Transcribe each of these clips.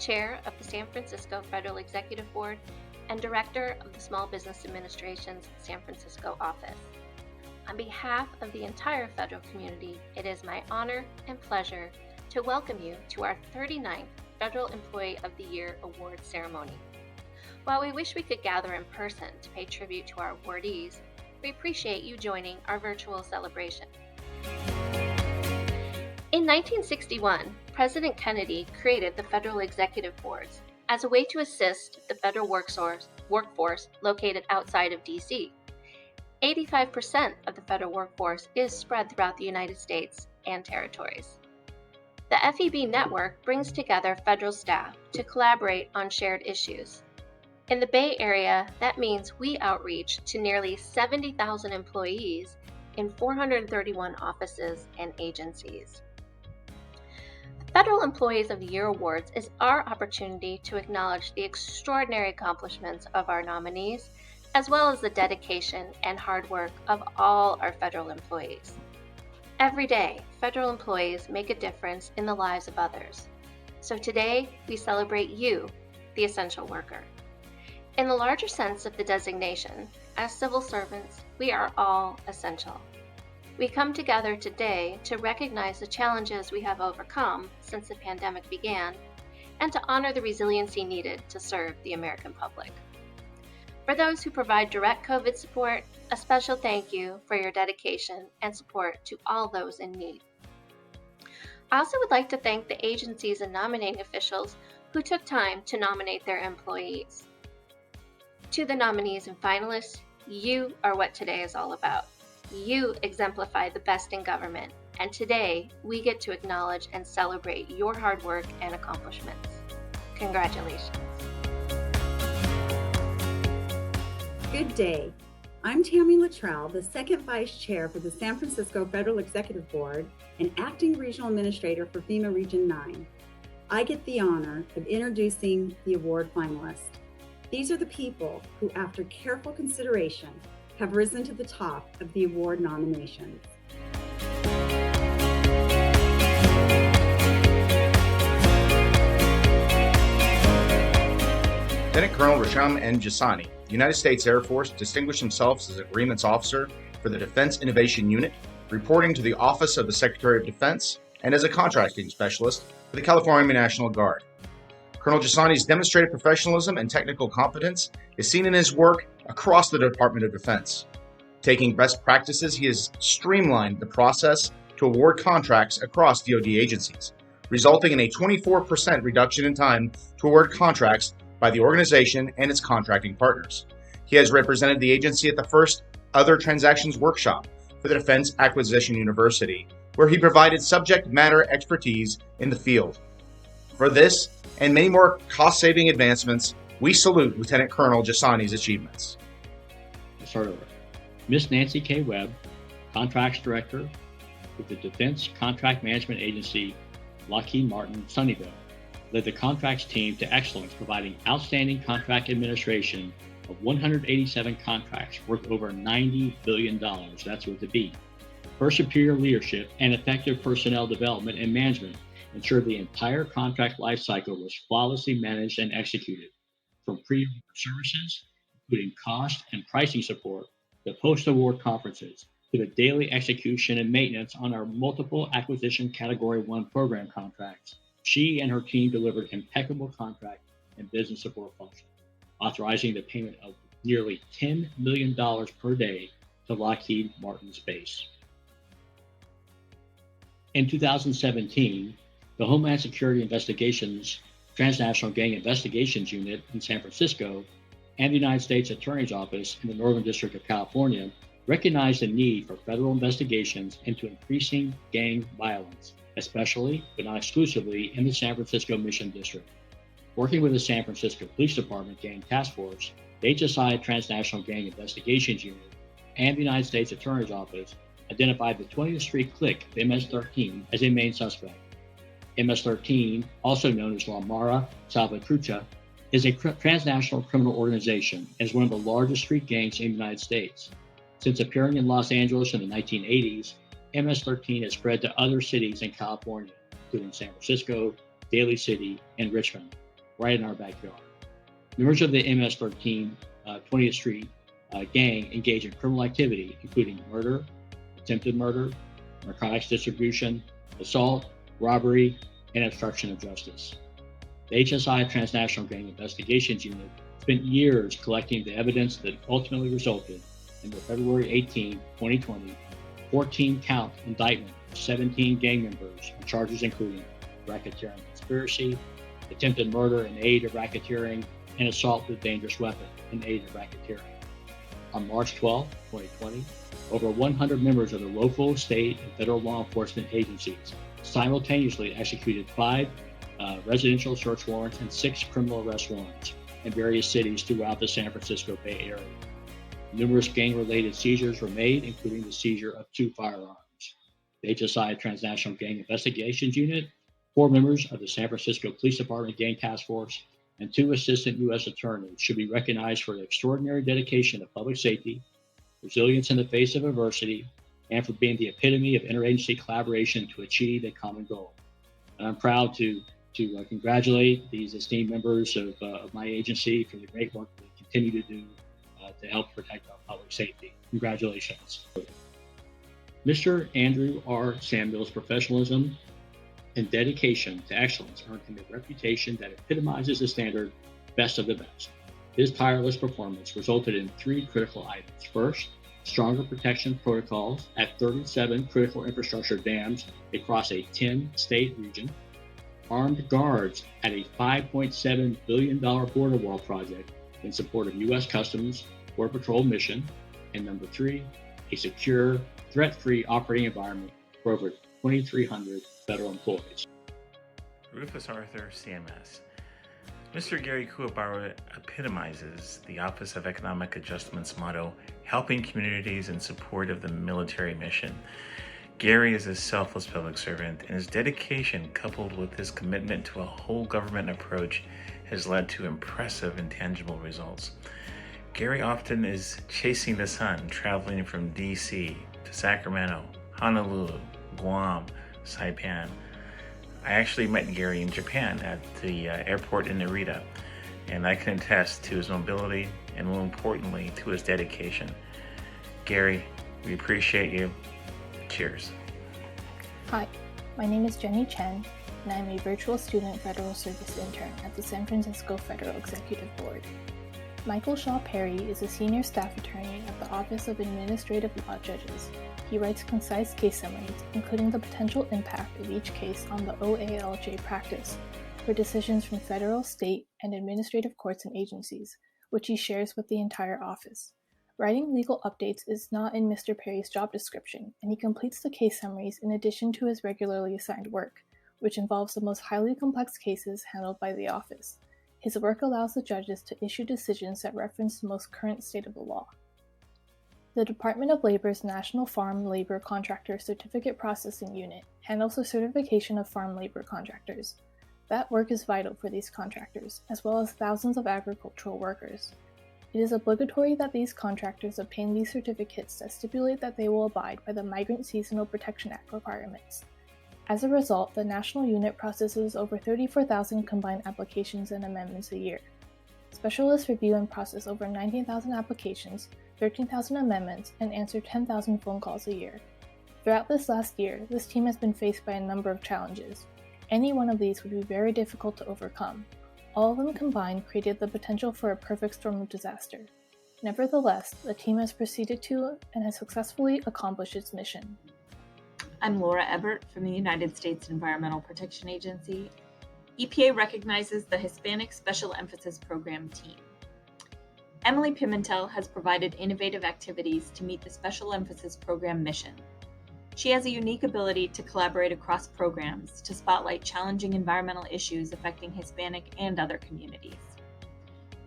Chair of the San Francisco Federal Executive Board and Director of the Small Business Administration's San Francisco office. On behalf of the entire federal community, it is my honor and pleasure to welcome you to our 39th Federal Employee of the Year Award ceremony. While we wish we could gather in person to pay tribute to our awardees, we appreciate you joining our virtual celebration. In 1961, President Kennedy created the Federal Executive Boards as a way to assist the federal workforce located outside of D.C. 85% of the federal workforce is spread throughout the United States and territories. The FEB network brings together federal staff to collaborate on shared issues. In the Bay Area, that means we outreach to nearly 70,000 employees in 431 offices and agencies. The Federal Employees of the Year Awards is our opportunity to acknowledge the extraordinary accomplishments of our nominees, as well as the dedication and hard work of all our federal employees. Every day, federal employees make a difference in the lives of others. So today, we celebrate you, the essential worker. In the larger sense of the designation, as civil servants, we are all essential. We come together today to recognize the challenges we have overcome since the pandemic began and to honor the resiliency needed to serve the American public. For those who provide direct COVID support, a special thank you for your dedication and support to all those in need. I also would like to thank the agencies and nominating officials who took time to nominate their employees. To the nominees and finalists, you are what today is all about. You exemplify the best in government, and today we get to acknowledge and celebrate your hard work and accomplishments. Congratulations. Good day. I'm Tammy Luttrell, the second Vice Chair for the San Francisco Federal Executive Board and Acting Regional Administrator for FEMA Region 9. I get the honor of introducing the award finalists. These are the people who, after careful consideration, have risen to the top of the award nominations. Lieutenant Colonel Rasham N. Jasani, United States Air Force, distinguished himself as Agreements Officer for the Defense Innovation Unit, reporting to the Office of the Secretary of Defense, and as a contracting specialist for the California National Guard. Colonel Jasani's demonstrated professionalism and technical competence is seen in his work across the Department of Defense. Taking best practices, he has streamlined the process to award contracts across DoD agencies, resulting in a 24% reduction in time to award contracts by the organization and its contracting partners. He has represented the agency at the first Other Transactions Workshop for the Defense Acquisition University, where he provided subject matter expertise in the field. For this and many more cost-saving advancements, we salute Lieutenant Colonel Jasani's achievements. I'll start over. Ms. Nancy K. Webb, Contracts Director with the Defense Contract Management Agency, Lockheed Martin, Sunnyvale, led the contracts team to excellence, providing outstanding contract administration of 187 contracts worth over $90 billion. That's with the B. Her superior leadership and effective personnel development and management ensured the entire contract lifecycle was flawlessly managed and executed, from pre-award services, including cost and pricing support, to post-award conferences, to the daily execution and maintenance on our multiple acquisition Category 1 program contracts. She and her team delivered impeccable contract and business support functions, authorizing the payment of nearly $10 million per day to Lockheed Martin's base. In 2017, the Homeland Security Investigations Transnational Gang Investigations Unit in San Francisco and the United States Attorney's Office in the Northern District of California recognized the need for federal investigations into increasing gang violence, especially, but not exclusively, in the San Francisco Mission District. Working with the San Francisco Police Department Gang Task Force, the HSI Transnational Gang Investigations Unit, and the United States Attorney's Office identified the 20th Street clique of MS-13 as a main suspect. MS-13, also known as La Mara Salvatrucha, is a transnational criminal organization and is one of the largest street gangs in the United States. Since appearing in Los Angeles in the 1980s, MS-13 has spread to other cities in California, including San Francisco, Daly City, and Richmond. right in our backyard. Members of the MS-13 20th Street gang engage in criminal activity, including murder, attempted murder, narcotics distribution, assault, robbery, and obstruction of justice. The HSI Transnational Gang Investigations Unit spent years collecting the evidence that ultimately resulted in the February 18, 2020, 14-count indictment of 17 gang members on charges including racketeering conspiracy, attempted murder in aid of racketeering, and assault with dangerous weapon in aid of racketeering. On March 12, 2020, over 100 members of the local, state, and federal law enforcement agencies simultaneously executed 5 residential search warrants and 6 criminal arrest warrants in various cities throughout the San Francisco Bay Area. Numerous gang-related seizures were made, including the seizure of 2 firearms. The HSI Transnational Gang Investigations Unit, 4 members of the San Francisco Police Department Gang Task Force, and 2 assistant U.S. attorneys should be recognized for the extraordinary dedication to public safety, resilience in the face of adversity, and for being the epitome of interagency collaboration to achieve a common goal. And I'm proud to congratulate these esteemed members of my agency for the great work they continue to do to help protect our public safety. Congratulations. Mr. Andrew R. Samuel's professionalism and dedication to excellence earned him a reputation that epitomizes the standard best of the best. His tireless performance resulted in 3 critical items. First, stronger protection protocols at 37 critical infrastructure dams across a 10-state region, armed guards at a $5.7 billion border wall project in support of U.S. Customs Border Patrol mission, and number 3, a secure, threat-free operating environment for over 2,300 federal employees. Rufus Arthur, CMS. Mr. Gary Kuwabara epitomizes the Office of Economic Adjustment's motto, helping communities in support of the military mission. Gary is a selfless public servant, and his dedication, coupled with his commitment to a whole government approach, has led to impressive and tangible results. Gary often is chasing the sun, traveling from D.C. to Sacramento, Honolulu, Guam, Saipan. I actually met Gary in Japan at the airport in Narita, and I can attest to his mobility and, more importantly, to his dedication. Gary, we appreciate you. Cheers. Hi, my name is Jenny Chen, and I'm a virtual student federal service intern at the San Francisco Federal Executive Board. Michael Shaw Perry is a senior staff attorney at the Office of Administrative Law Judges. He writes concise case summaries, including the potential impact of each case on the OALJ practice for decisions from federal, state, and administrative courts and agencies, which he shares with the entire office. Writing legal updates is not in Mr. Perry's job description, and he completes the case summaries in addition to his regularly assigned work, which involves the most highly complex cases handled by the office. His work allows the judges to issue decisions that reference the most current state of the law. The Department of Labor's National Farm Labor Contractor Certificate Processing Unit handles the certification of farm labor contractors. That work is vital for these contractors, as well as thousands of agricultural workers. It is obligatory that these contractors obtain these certificates that stipulate that they will abide by the Migrant Seasonal Protection Act requirements. As a result, the National Unit processes over 34,000 combined applications and amendments a year. Specialists review and process over 19,000 applications, 13,000 amendments, and answer 10,000 phone calls a year. Throughout this last year, this team has been faced by a number of challenges. Any one of these would be very difficult to overcome. All of them combined created the potential for a perfect storm of disaster. Nevertheless, the team has proceeded to and has successfully accomplished its mission. I'm Laura Ebert from the United States Environmental Protection Agency. EPA recognizes the Hispanic Special Emphasis Program team. Emily Pimentel has provided innovative activities to meet the Special Emphasis Program mission. She has a unique ability to collaborate across programs to spotlight challenging environmental issues affecting Hispanic and other communities.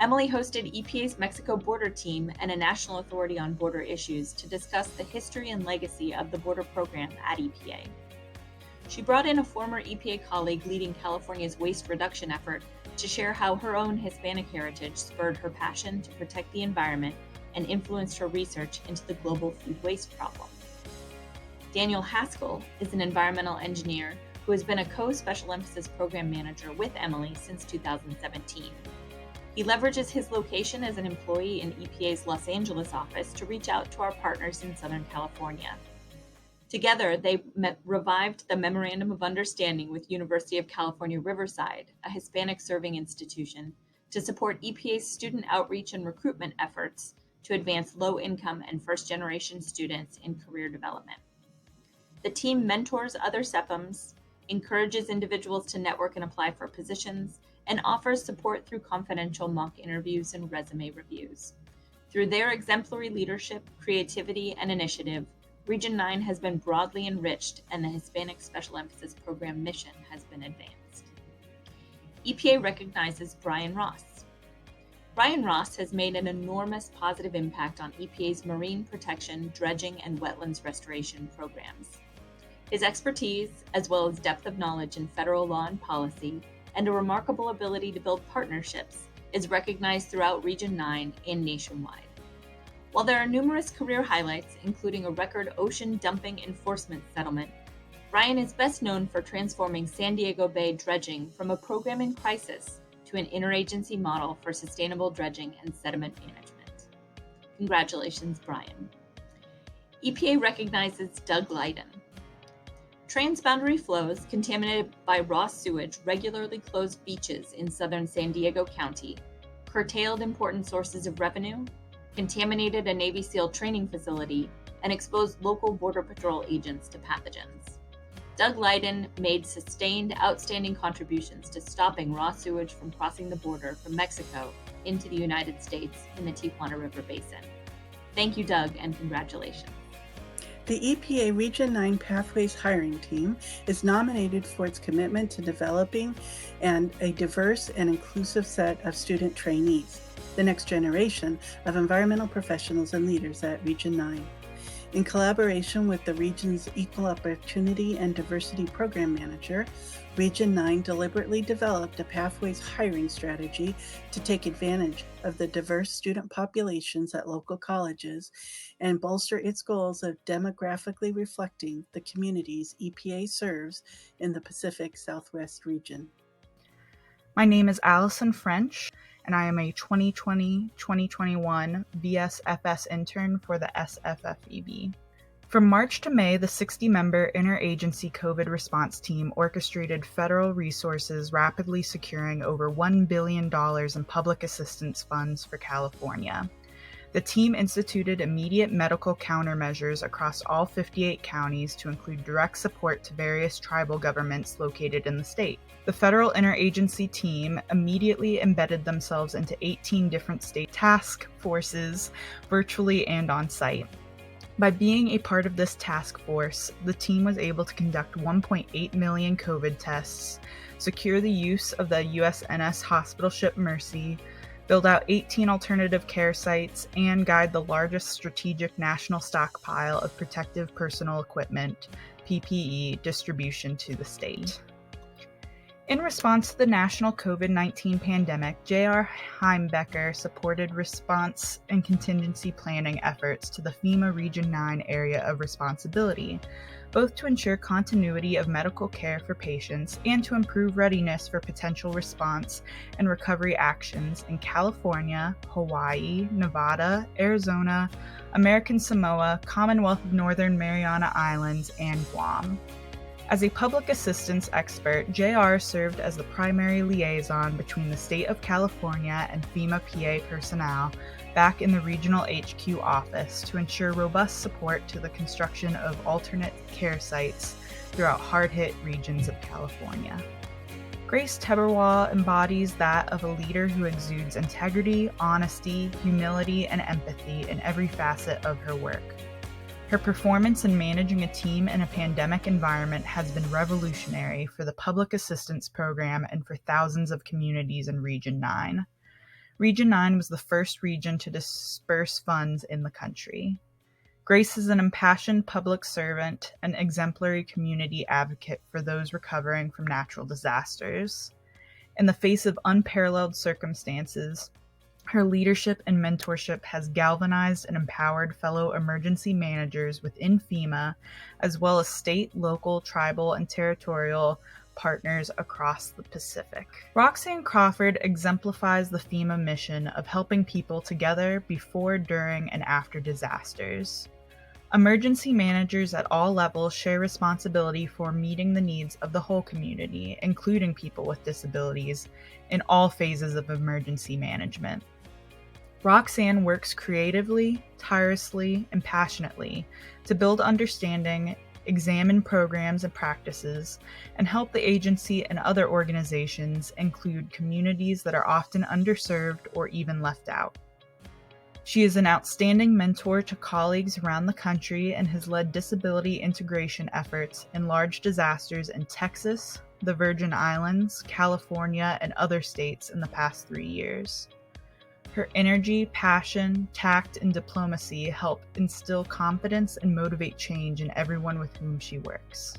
Emily hosted EPA's Mexico Border Team and a National Authority on Border Issues to discuss the history and legacy of the border program at EPA. She brought in a former EPA colleague leading California's waste reduction effort to share how her own Hispanic heritage spurred her passion to protect the environment and influenced her research into the global food waste problem. Daniel Haskell is an environmental engineer who has been a co-special emphasis program manager with Emily since 2017. He leverages his location as an employee in EPA's Los Angeles office to reach out to our partners in Southern California. Together, they revived the Memorandum of Understanding with University of California, Riverside, a Hispanic serving institution, to support EPA's student outreach and recruitment efforts to advance low-income and first-generation students in career development. The team mentors other SFFEMs, encourages individuals to network and apply for positions, and offers support through confidential mock interviews and resume reviews. Through their exemplary leadership, creativity, and initiative, Region 9 has been broadly enriched and the Hispanic Special Emphasis Program mission has been advanced. EPA recognizes Brian Ross. Brian Ross has made an enormous positive impact on EPA's marine protection, dredging, and wetlands restoration programs. His expertise, as well as depth of knowledge in federal law and policy, and a remarkable ability to build partnerships, is recognized throughout Region 9 and nationwide. While there are numerous career highlights, including a record ocean dumping enforcement settlement, Brian is best known for transforming San Diego Bay dredging from a program in crisis to an interagency model for sustainable dredging and sediment management. Congratulations, Brian. EPA recognizes Doug Leiden. Transboundary flows contaminated by raw sewage regularly closed beaches in southern San Diego County, curtailed important sources of revenue, contaminated a Navy SEAL training facility, and exposed local Border Patrol agents to pathogens. Doug Leiden made sustained, outstanding contributions to stopping raw sewage from crossing the border from Mexico into the United States in the Tijuana River Basin. Thank you, Doug, and congratulations. The EPA Region 9 Pathways hiring team is nominated for its commitment to developing a diverse and inclusive set of student trainees, the next generation of environmental professionals and leaders at Region 9. In collaboration with the region's Equal Opportunity and Diversity Program Manager, Region 9 deliberately developed a Pathways hiring strategy to take advantage of the diverse student populations at local colleges and bolster its goals of demographically reflecting the communities EPA serves in the Pacific Southwest region. My name is Allison French, and I am a 2020-2021 VSFS intern for the SFFEB. From March to May, the 60-member interagency COVID response team orchestrated federal resources rapidly securing over $1 billion in public assistance funds for California. The team instituted immediate medical countermeasures across all 58 counties to include direct support to various tribal governments located in the state. The federal interagency team immediately embedded themselves into 18 different state task forces, virtually and on site. By being a part of this task force, the team was able to conduct 1.8 million COVID tests, secure the use of the USNS hospital ship Mercy, build out 18 alternative care sites, and guide the largest strategic national stockpile of protective personal equipment, PPE, distribution to the state. In response to the national COVID-19 pandemic, J.R. Heimbecker supported response and contingency planning efforts to the FEMA Region 9 area of responsibility, both to ensure continuity of medical care for patients and to improve readiness for potential response and recovery actions in California, Hawaii, Nevada, Arizona, American Samoa, Commonwealth of Northern Mariana Islands, and Guam. As a public assistance expert, JR served as the primary liaison between the state of California and FEMA PA personnel back in the regional HQ office to ensure robust support to the construction of alternate care sites throughout hard-hit regions of California. Grace Teberwall embodies that of a leader who exudes integrity, honesty, humility, and empathy in every facet of her work. Her performance in managing a team in a pandemic environment has been revolutionary for the public assistance program and for thousands of communities in Region 9. Region 9 was the first region to disperse funds in the country. Grace is an impassioned public servant and exemplary community advocate for those recovering from natural disasters. In the face of unparalleled circumstances, Her leadership and mentorship has galvanized and empowered fellow emergency managers within FEMA, as well as state, local, tribal, and territorial partners across the Pacific. Roxanne Crawford exemplifies the FEMA mission of helping people together before, during, and after disasters. Emergency managers at all levels share responsibility for meeting the needs of the whole community, including people with disabilities, in all phases of emergency management. Roxanne works creatively, tirelessly, and passionately to build understanding, examine programs and practices, and help the agency and other organizations include communities that are often underserved or even left out. She is an outstanding mentor to colleagues around the country and has led disability integration efforts in large disasters in Texas, the Virgin Islands, California, and other states in the past 3 years. Her energy, passion, tact, and diplomacy help instill confidence and motivate change in everyone with whom she works.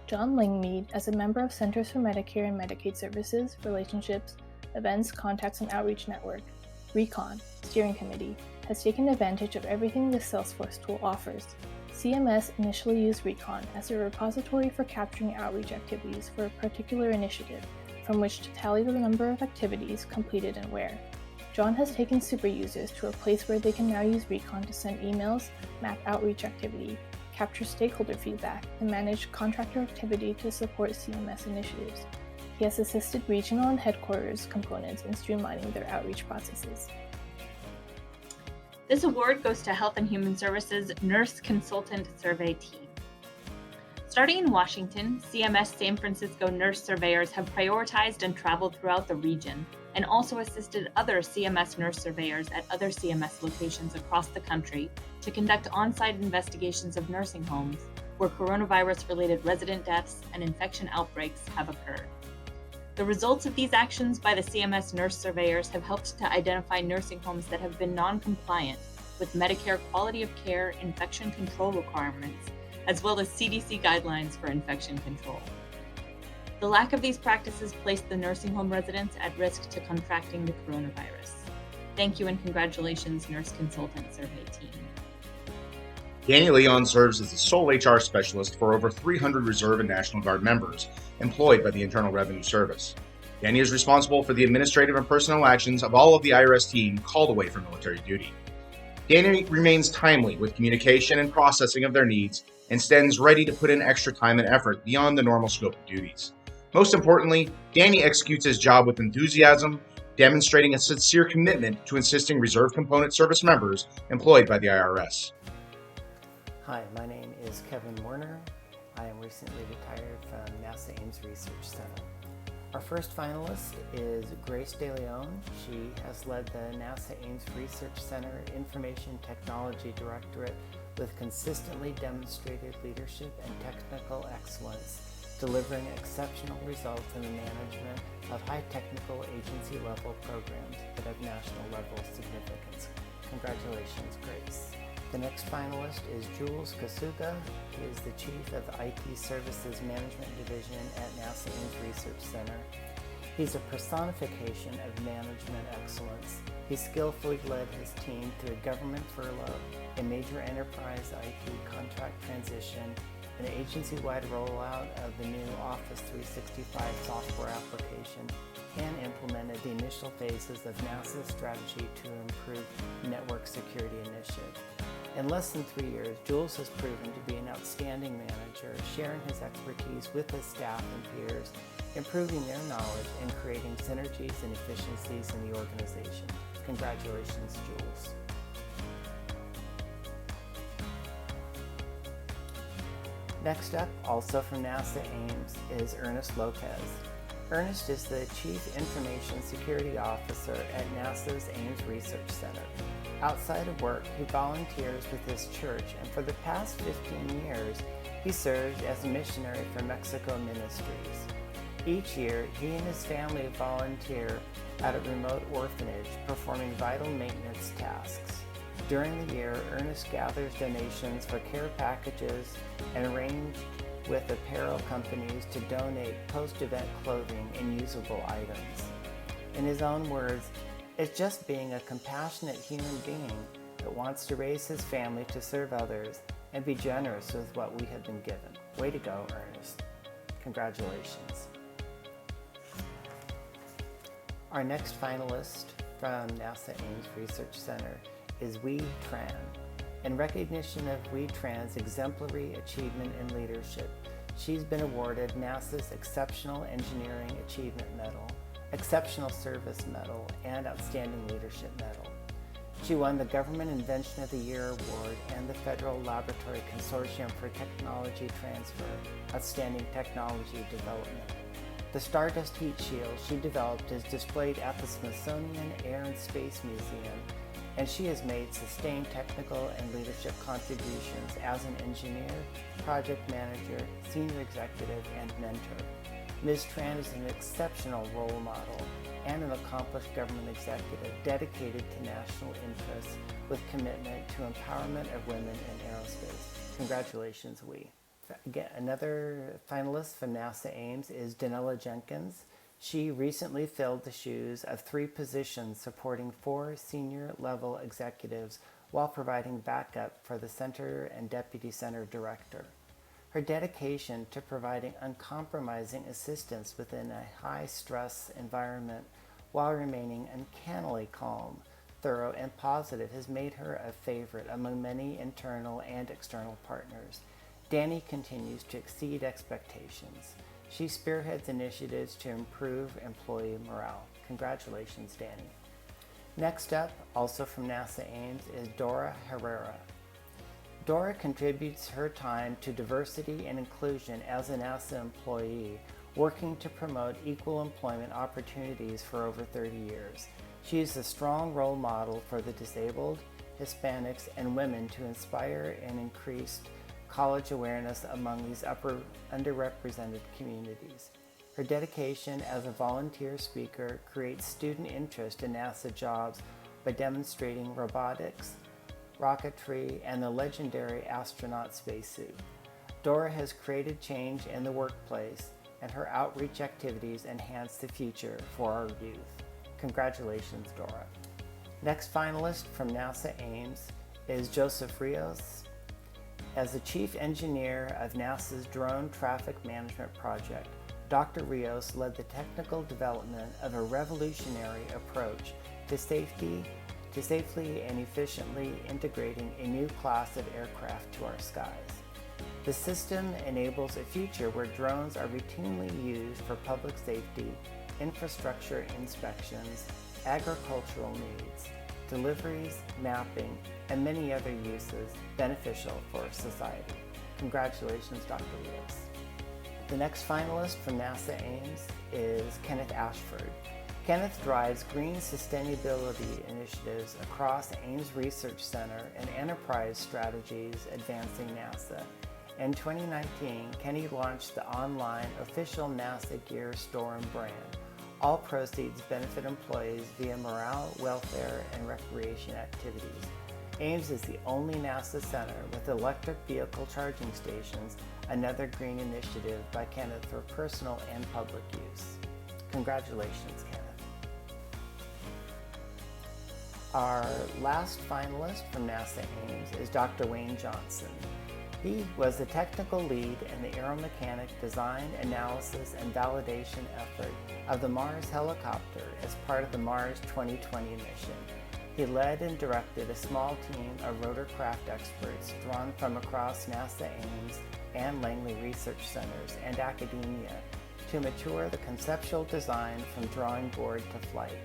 John Langmead, as a member of Centers for Medicare and Medicaid Services, Relationships, Events, Contacts, and Outreach Network, RECON, Steering Committee, has taken advantage of everything the Salesforce tool offers. CMS initially used RECON as a repository for capturing outreach activities for a particular initiative, from which to tally the number of activities completed and where. John has taken super users to a place where they can now use RECON to send emails, map outreach activity, capture stakeholder feedback, and manage contractor activity to support CMS initiatives. He has assisted regional and headquarters components in streamlining their outreach processes. This award goes to Health and Human Services Nurse Consultant Survey Team. Starting in Washington, CMS San Francisco nurse surveyors have prioritized and traveled throughout the region, and also assisted other CMS nurse surveyors at other CMS locations across the country to conduct on-site investigations of nursing homes where coronavirus-related resident deaths and infection outbreaks have occurred. The results of these actions by the CMS nurse surveyors have helped to identify nursing homes that have been non-compliant with Medicare quality of care infection control requirements, as well as CDC guidelines for infection control. The lack of these practices placed the nursing home residents at risk to contracting the coronavirus. Thank you and congratulations, Nurse Consultant Survey Team. Danny Leon serves as the sole HR specialist for over 300 Reserve and National Guard members employed by the Internal Revenue Service. Danny is responsible for the administrative and personnel actions of all of the IRS team called away for military duty. Danny remains timely with communication and processing of their needs and stands ready to put in extra time and effort beyond the normal scope of duties. Most importantly, Danny executes his job with enthusiasm, demonstrating a sincere commitment to assisting Reserve Component Service members employed by the IRS. Hi, my name is Kevin Werner. I am recently retired from NASA Ames Research Center. Our first finalist is Grace De Leon. She has led the NASA Ames Research Center Information Technology Directorate with consistently demonstrated leadership and technical excellence, delivering exceptional results in the management of high technical agency level programs that have national level significance. Congratulations, Grace. The next finalist is Jules Kasuga. He is the Chief of the IT Services Management Division at NASA Ames Research Center. He's a personification of management excellence. He skillfully led his team through a government furlough, a major enterprise IT contract transition, an agency-wide rollout of the new Office 365 software application, and implemented the initial phases of NASA's strategy to improve network security initiative. In less than 3 years, Jules has proven to be an outstanding manager, sharing his expertise with his staff and peers, improving their knowledge, and creating synergies and efficiencies in the organization. Congratulations, Jules. Next up, also from NASA Ames, is Ernest Lopez. Ernest is the Chief Information Security Officer at NASA's Ames Research Center. Outside of work, he volunteers with his church, and for the past 15 years, he served as a missionary for Mexico Ministries. Each year, he and his family volunteer at a remote orphanage, performing vital maintenance tasks. During the year, Ernest gathers donations for care packages and arranges with apparel companies to donate post-event clothing and usable items. In his own words, It's just being a compassionate human being that wants to raise his family to serve others and be generous with what we have been given. Way to go, Ernest. Congratulations. Our next finalist from NASA Ames Research Center is Wee Tran. In recognition of Wee Tran's exemplary achievement in leadership, she's been awarded NASA's Exceptional Engineering Achievement Medal, Exceptional Service Medal, and Outstanding Leadership Medal. She won the Government Invention of the Year Award and the Federal Laboratory Consortium for Technology Transfer, Outstanding Technology Development. The Stardust Heat Shield she developed is displayed at the Smithsonian Air and Space Museum, and she has made sustained technical and leadership contributions as an engineer, project manager, senior executive, and mentor. Ms. Tran is an exceptional role model and an accomplished government executive dedicated to national interests with commitment to empowerment of women in aerospace. Congratulations, Wee. Again, another finalist from NASA Ames is Danella Jenkins. She recently filled the shoes of 3 positions supporting 4 senior level executives while providing backup for the center and deputy center director. Her dedication to providing uncompromising assistance within a high-stress environment while remaining uncannily calm, thorough, and positive has made her a favorite among many internal and external partners. Danny continues to exceed expectations. She spearheads initiatives to improve employee morale. Congratulations, Danny. Next up, also from NASA Ames, is Dora Herrera. Dora contributes her time to diversity and inclusion as a NASA employee, working to promote equal employment opportunities for over 30 years. She is a strong role model for the disabled, Hispanics, and women to inspire and increase college awareness among these underrepresented communities. Her dedication as a volunteer speaker creates student interest in NASA jobs by demonstrating robotics, rocketry, and the legendary astronaut spacesuit. Dora has created change in the workplace, and her outreach activities enhance the future for our youth. Congratulations, Dora. Next finalist from NASA Ames is Joseph Rios. As the chief engineer of NASA's Drone Traffic Management Project, Dr. Rios led the technical development of a revolutionary approach to safely and efficiently integrating a new class of aircraft to our skies. The system enables a future where drones are routinely used for public safety, infrastructure inspections, agricultural needs, deliveries, mapping, and many other uses beneficial for society. Congratulations, Dr. Rios. The next finalist from NASA Ames is Kenneth Ashford. Kenneth drives green sustainability initiatives across Ames Research Center and enterprise strategies advancing NASA. In 2019, Kenny launched the online official NASA gear store and brand. All proceeds benefit employees via morale, welfare, and recreation activities. Ames is the only NASA center with electric vehicle charging stations, another green initiative by Kenneth for personal and public use. Congratulations, Kenneth. Our last finalist from NASA Ames is Dr. Wayne Johnson. He was the technical lead in the aeromechanic design, analysis, and validation effort of the Mars helicopter as part of the Mars 2020 mission. He led and directed a small team of rotorcraft experts drawn from across NASA Ames and Langley Research Centers and academia to mature the conceptual design from drawing board to flight.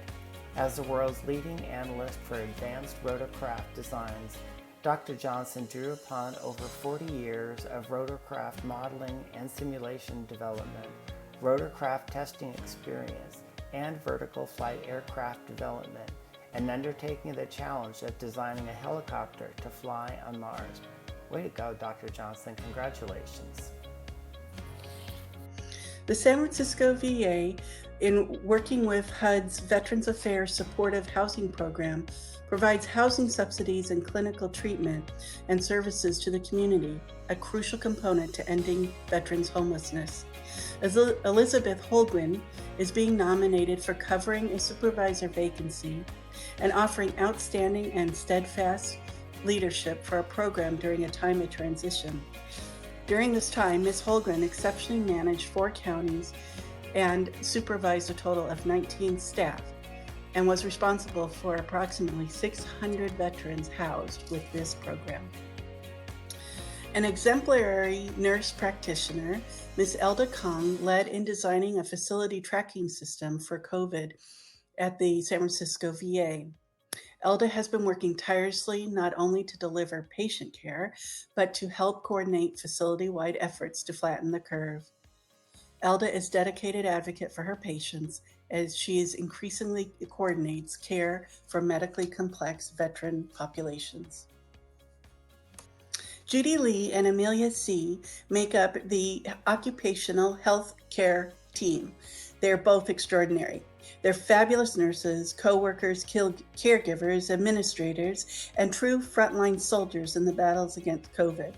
As the world's leading analyst for advanced rotorcraft designs, Dr. Johnson drew upon over 40 years of rotorcraft modeling and simulation development, rotorcraft testing experience, and vertical flight aircraft development, and undertaking the challenge of designing a helicopter to fly on Mars. Way to go, Dr. Johnson. Congratulations. The San Francisco VA in working with HUD's Veterans Affairs Supportive Housing Program, provides housing subsidies and clinical treatment and services to the community, a crucial component to ending veterans' homelessness. Elizabeth Holguin is being nominated for covering a supervisor vacancy and offering outstanding and steadfast leadership for a program during a time of transition. During this time, Ms. Holguin exceptionally managed 4 counties and supervised a total of 19 staff, and was responsible for approximately 600 veterans housed with this program. An exemplary nurse practitioner, Ms. Elda Kong led in designing a facility tracking system for COVID at the San Francisco VA. Elda has been working tirelessly not only to deliver patient care, but to help coordinate facility-wide efforts to flatten the curve. Elda is a dedicated advocate for her patients as she increasingly coordinates care for medically complex veteran populations. Judy Lee and Amelia C. make up the occupational health care team. They're both extraordinary. They're fabulous nurses, co-workers, caregivers, administrators, and true frontline soldiers in the battles against COVID.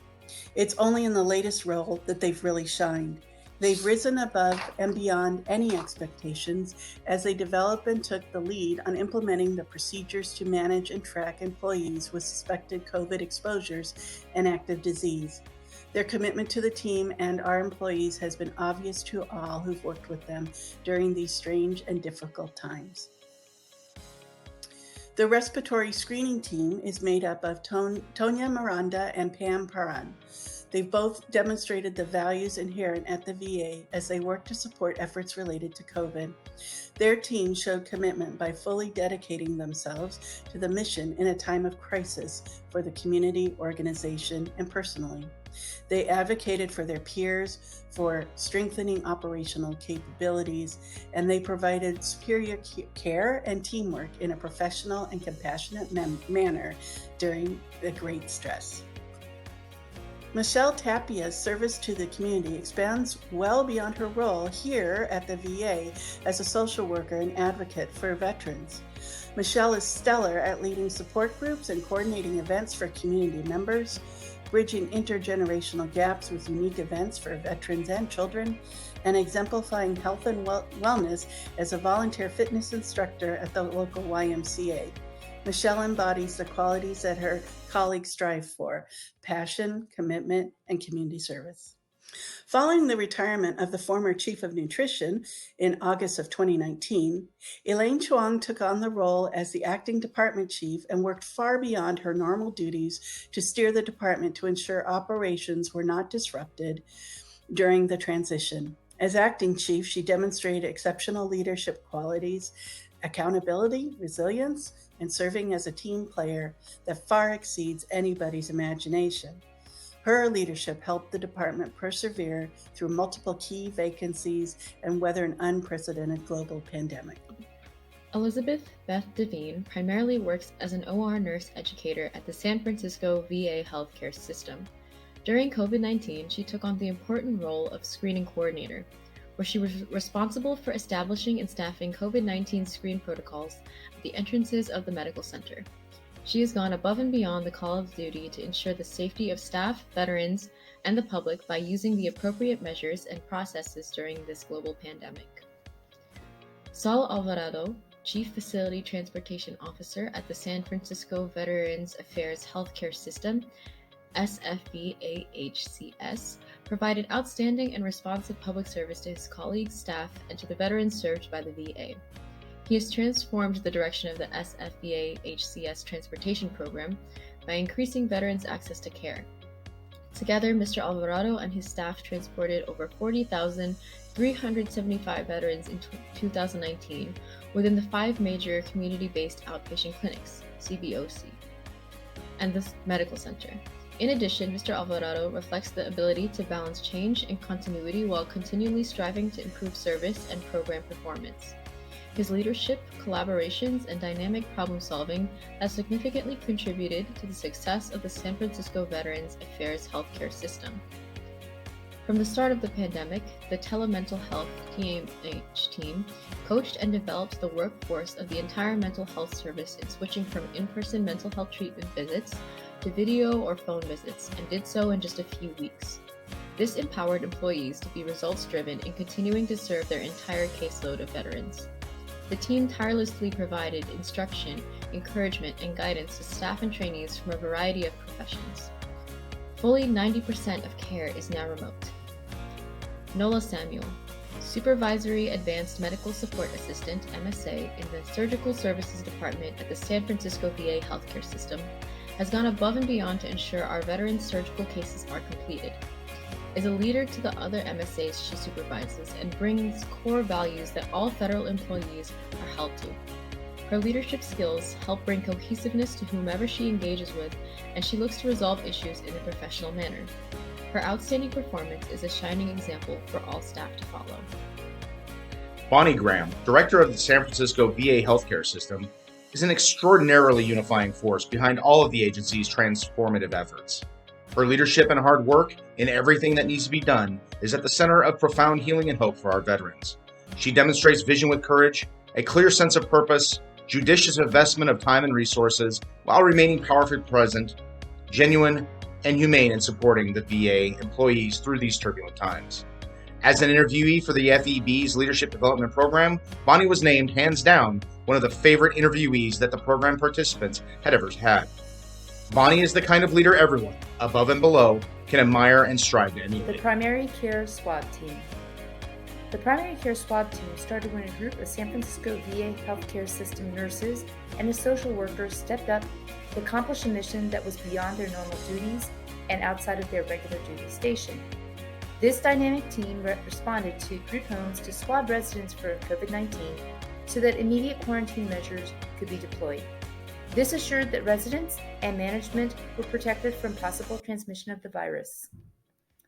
It's only in the latest role that they've really shined. They've risen above and beyond any expectations as they developed and took the lead on implementing the procedures to manage and track employees with suspected COVID exposures and active disease. Their commitment to the team and our employees has been obvious to all who've worked with them during these strange and difficult times. The respiratory screening team is made up of Tonya Miranda and Pam Paran. They've both demonstrated the values inherent at the VA as they work to support efforts related to COVID. Their team showed commitment by fully dedicating themselves to the mission in a time of crisis for the community, organization, and personally. They advocated for their peers, for strengthening operational capabilities, and they provided superior care and teamwork in a professional and compassionate manner during the great stress. Michelle Tapia's service to the community expands well beyond her role here at the VA as a social worker and advocate for veterans. Michelle is stellar at leading support groups and coordinating events for community members, bridging intergenerational gaps with unique events for veterans and children, and exemplifying health and wellness as a volunteer fitness instructor at the local YMCA. Michelle embodies the qualities that her colleagues strive for: passion, commitment, and community service. Following the retirement of the former chief of nutrition in August of 2019, Elaine Chuang took on the role as the acting department chief and worked far beyond her normal duties to steer the department to ensure operations were not disrupted during the transition. As acting chief, she demonstrated exceptional leadership qualities, accountability, resilience, and serving as a team player that far exceeds anybody's imagination. Her leadership helped the department persevere through multiple key vacancies and weather an unprecedented global pandemic. Elizabeth Beth Devine primarily works as an OR nurse educator at the San Francisco VA healthcare system. During COVID-19, she took on the important role of screening coordinator, where she was responsible for establishing and staffing COVID-19 screen protocols at the entrances of the medical center. She has gone above and beyond the call of duty to ensure the safety of staff, veterans, and the public by using the appropriate measures and processes during this global pandemic. Saul Alvarado, Chief Facility Transportation Officer at the San Francisco Veterans Affairs Healthcare System, SFFEB, provided outstanding and responsive public service to his colleagues, staff, and to the veterans served by the VA. He has transformed the direction of the SFEB transportation program by increasing veterans' access to care. Together, Mr. Alvarado and his staff transported over 40,375 veterans in 2019 within the 5 major community-based outpatient clinics, CBOC, and the medical center. In addition, Mr. Alvarado reflects the ability to balance change and continuity while continually striving to improve service and program performance. His leadership, collaborations, and dynamic problem-solving has significantly contributed to the success of the San Francisco Veterans Affairs healthcare system. From the start of the pandemic, the Telemental Health TMH team coached and developed the workforce of the entire mental health service in switching from in-person mental health treatment visits to video or phone visits, and did so in just a few weeks. This empowered employees to be results-driven in continuing to serve their entire caseload of veterans. The team tirelessly provided instruction, encouragement, and guidance to staff and trainees from a variety of professions. Fully 90% of care is now remote. Nola Samuel, Supervisory Advanced Medical Support Assistant, MSA, in the Surgical Services Department at the San Francisco VA Healthcare System, has gone above and beyond to ensure our veterans' surgical cases are completed. Is a leader to the other MSAs she supervises and brings core values that all federal employees are held to. Her leadership skills help bring cohesiveness to whomever she engages with, and she looks to resolve issues in a professional manner. Her outstanding performance is a shining example for all staff to follow. Bonnie Graham, Director of the San Francisco VA Healthcare System, is an extraordinarily unifying force behind all of the agency's transformative efforts. Her leadership and hard work in everything that needs to be done is at the center of profound healing and hope for our veterans. She demonstrates vision with courage, a clear sense of purpose, judicious investment of time and resources, while remaining powerfully present, genuine, and humane in supporting the VA employees through these turbulent times. As an interviewee for the FEB's Leadership Development Program, Bonnie was named, hands down, one of the favorite interviewees that the program participants had ever had. Bonnie is the kind of leader everyone, above and below, can admire and strive to emulate. The Primary Care SWAB Team. The Primary Care SWAB Team started when a group of San Francisco VA healthcare system nurses and social workers stepped up to accomplish a mission that was beyond their normal duties and outside of their regular duty station. This dynamic team responded to group homes to swab residents for COVID-19 so that immediate quarantine measures could be deployed. This assured that residents and management were protected from possible transmission of the virus.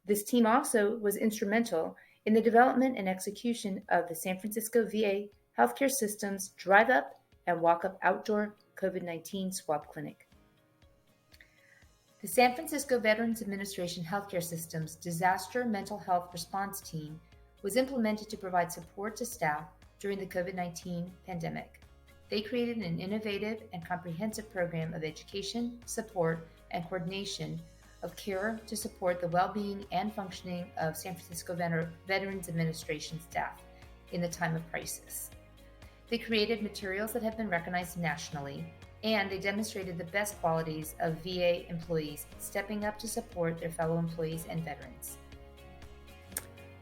This team also was instrumental in the development and execution of the San Francisco VA healthcare system's drive-up and walk-up outdoor COVID-19 swab clinic. The San Francisco Veterans Administration Healthcare System's Disaster Mental Health Response Team was implemented to provide support to staff during the COVID-19 pandemic. They created an innovative and comprehensive program of education, support, and coordination of care to support the well-being and functioning of San Francisco Veterans Administration staff in the time of crisis. They created materials that have been recognized nationally, and they demonstrated the best qualities of VA employees stepping up to support their fellow employees and veterans.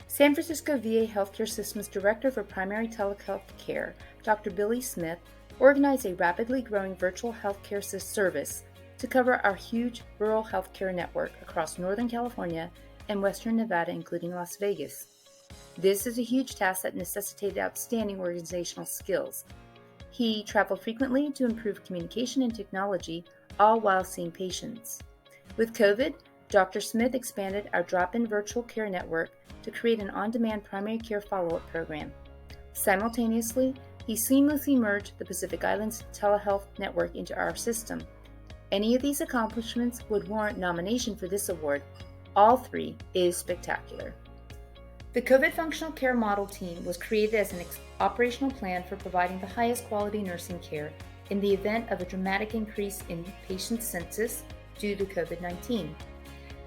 San Francisco VA Healthcare System's Director for Primary Telehealth Care, Dr. Billy Smith, organized a rapidly growing virtual healthcare service to cover our huge rural healthcare network across Northern California and Western Nevada, including Las Vegas. This is a huge task that necessitated outstanding organizational skills. He traveled frequently to improve communication and technology, all while seeing patients. With COVID, Dr. Smith expanded our drop-in virtual care network to create an on-demand primary care follow-up program. Simultaneously, he seamlessly merged the Pacific Islands telehealth network into our system. Any of these accomplishments would warrant nomination for this award. All three is spectacular. The COVID Functional Care Model Team was created as an operational plan for providing the highest quality nursing care in the event of a dramatic increase in patient census due to COVID-19.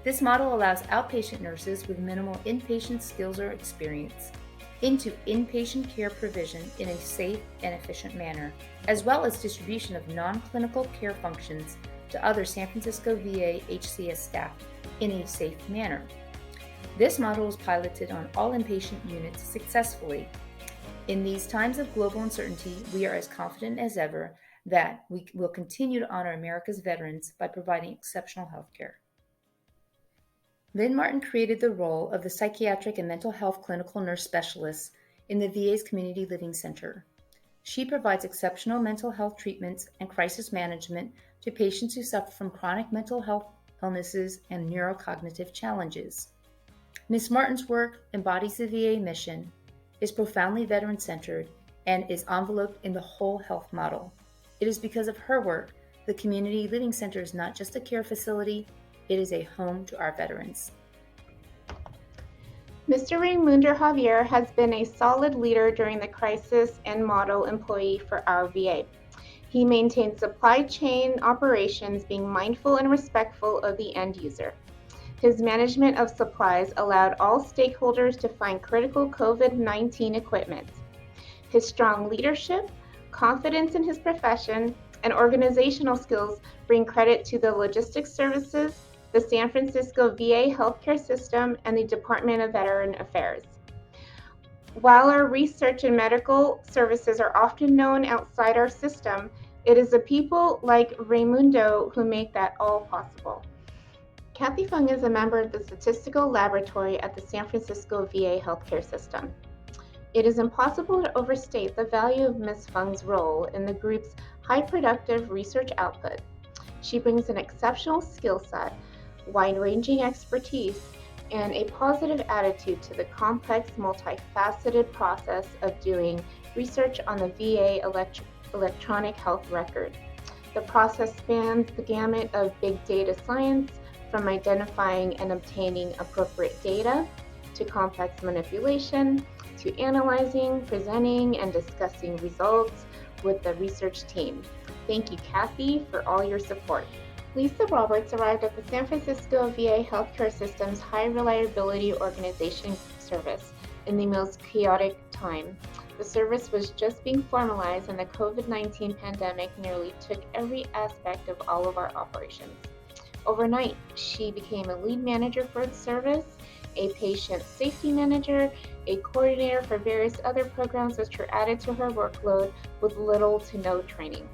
This model allows outpatient nurses with minimal inpatient skills or experience into inpatient care provision in a safe and efficient manner, as well as distribution of non-clinical care functions to other San Francisco VA HCS staff in a safe manner. This model was piloted on all inpatient units successfully. In these times of global uncertainty, we are as confident as ever that we will continue to honor America's veterans by providing exceptional health care. Lynn Martin created the role of the psychiatric and mental health clinical nurse specialist in the VA's Community Living Center. She provides exceptional mental health treatments and crisis management to patients who suffer from chronic mental health illnesses and neurocognitive challenges. Ms. Martin's work embodies the VA mission, is profoundly veteran-centered, and is enveloped in the whole health model. It is because of her work the Community Living Center is not just a care facility, it is a home to our veterans. Mr. Raimundo Javier has been a solid leader during the crisis and model employee for our VA. He maintains supply chain operations, being mindful and respectful of the end user. His management of supplies allowed all stakeholders to find critical COVID-19 equipment. His strong leadership, confidence in his profession, and organizational skills bring credit to the logistics services, the San Francisco VA healthcare system, and the Department of Veteran Affairs. While our research and medical services are often known outside our system, it is the people like Raimundo who make that all possible. Kathy Fung is a member of the Statistical Laboratory at the San Francisco VA healthcare system. It is impossible to overstate the value of Ms. Fung's role in the group's high productive research output. She brings an exceptional skill set, wide-ranging expertise, and a positive attitude to the complex, multifaceted process of doing research on the VA electronic health record. The process spans the gamut of big data science, from identifying and obtaining appropriate data, to complex manipulation, to analyzing, presenting, and discussing results with the research team. Thank you, Kathy, for all your support. Lisa Roberts arrived at the San Francisco VA healthcare system's high reliability organization service in the most chaotic time. The service was just being formalized, and the COVID-19 pandemic nearly took every aspect of all of our operations. Overnight, she became a lead manager for the service, a patient safety manager, a coordinator for various other programs which were added to her workload with little to no training.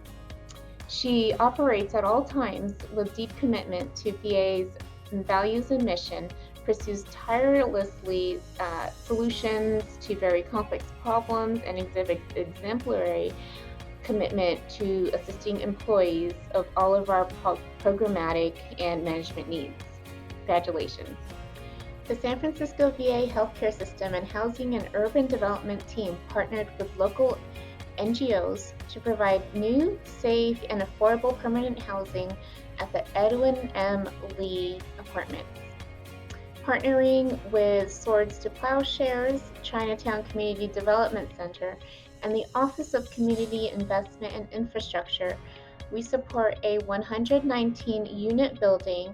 She operates at all times with deep commitment to VA's values and mission, pursues tirelessly solutions to very complex problems, and exhibits exemplary commitment to assisting employees of all of our programmatic and management needs. Congratulations. The San Francisco VA healthcare system and housing and urban development team partnered with local NGOs to provide new, safe, and affordable permanent housing at the Edwin M. Lee Apartments. Partnering with Swords to Plowshares, Chinatown Community Development Center, and the Office of Community Investment and Infrastructure, we support a 119-unit building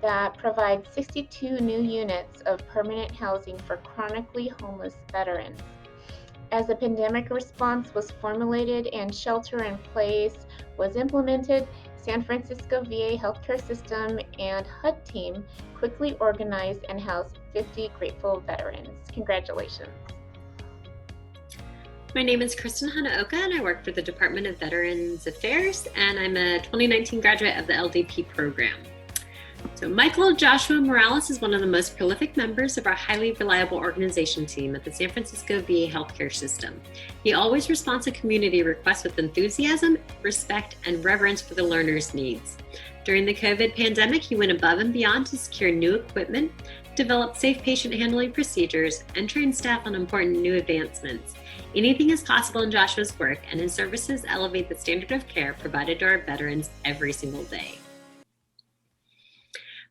that provides 62 new units of permanent housing for chronically homeless veterans. As the pandemic response was formulated and shelter in place was implemented, San Francisco VA healthcare system and HUD team quickly organized and housed 50 grateful veterans. Congratulations. My name is Kristen Hanaoka, and I work for the Department of Veterans Affairs, and I'm a 2019 graduate of the LDP program. So Michael Joshua Morales is one of the most prolific members of our highly reliable organization team at the San Francisco VA healthcare system. He always responds to community requests with enthusiasm, respect, and reverence for the learner's needs. During the COVID pandemic, he went above and beyond to secure new equipment, develop safe patient handling procedures, and train staff on important new advancements. Anything is possible in Joshua's work, and his services elevate the standard of care provided to our veterans every single day.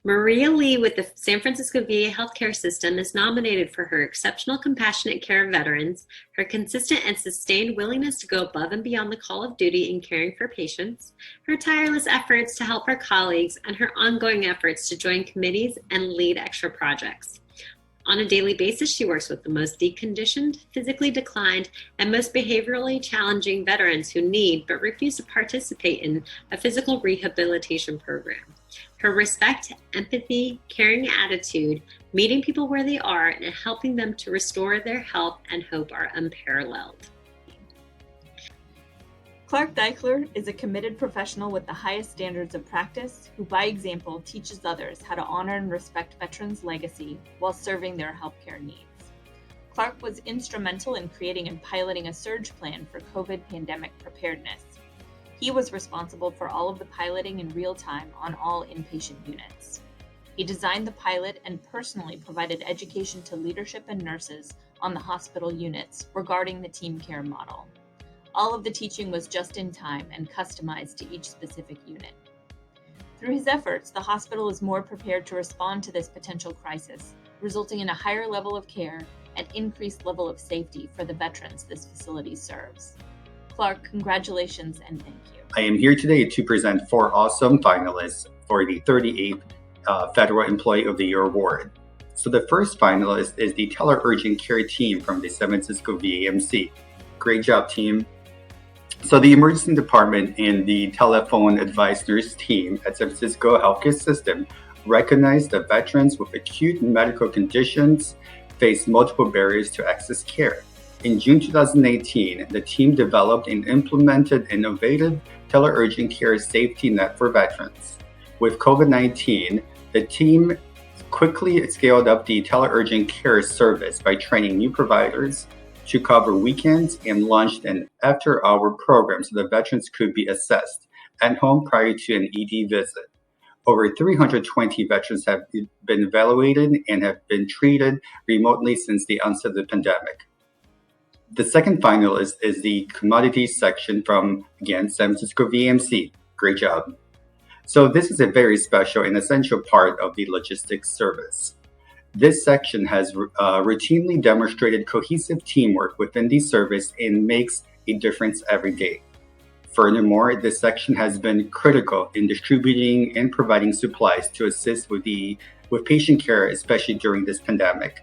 Maria Lee with the San Francisco VA healthcare system is nominated for her exceptional compassionate care of veterans, her consistent and sustained willingness to go above and beyond the call of duty in caring for patients, her tireless efforts to help her colleagues, and her ongoing efforts to join committees and lead extra projects. On a daily basis, she works with the most deconditioned, physically declined, and most behaviorally challenging veterans who need but refuse to participate in a physical rehabilitation program. Her respect, empathy, caring attitude, meeting people where they are, and helping them to restore their health and hope are unparalleled. Clark Deichler is a committed professional with the highest standards of practice who, by example, teaches others how to honor and respect veterans' legacy while serving their healthcare needs. Clark was instrumental in creating and piloting a surge plan for COVID pandemic preparedness. He was responsible for all of the piloting in real time on all inpatient units. He designed the pilot and personally provided education to leadership and nurses on the hospital units regarding the team care model. All of the teaching was just in time and customized to each specific unit. Through his efforts, the hospital is more prepared to respond to this potential crisis resulting in a higher level of care and increased level of safety for the veterans this facility serves. Clark, congratulations and thank you. I am here today to present 4 awesome finalists for the 38th Federal Employee of the Year Award. So the first finalist is the Tele-Urgent Care team from the San Francisco VAMC. Great job, team. So the emergency department and the telephone advice nurse team at San Francisco Healthcare System recognized that veterans with acute medical conditions face multiple barriers to access care. In June 2018, the team developed and implemented innovative tele-urgent care safety net for veterans. With COVID-19, the team quickly scaled up the tele-urgent care service by training new providers to cover weekends and launched an after-hour program so that veterans could be assessed at home prior to an ED visit. Over 320 veterans have been evaluated and have been treated remotely since the onset of the pandemic. The second finalist is the commodities section from, again, San Francisco VAMC. Great job. So this is a very special and essential part of the logistics service. This section has routinely demonstrated cohesive teamwork within the service and makes a difference every day. Furthermore, this section has been critical in distributing and providing supplies to assist with patient care, especially during this pandemic.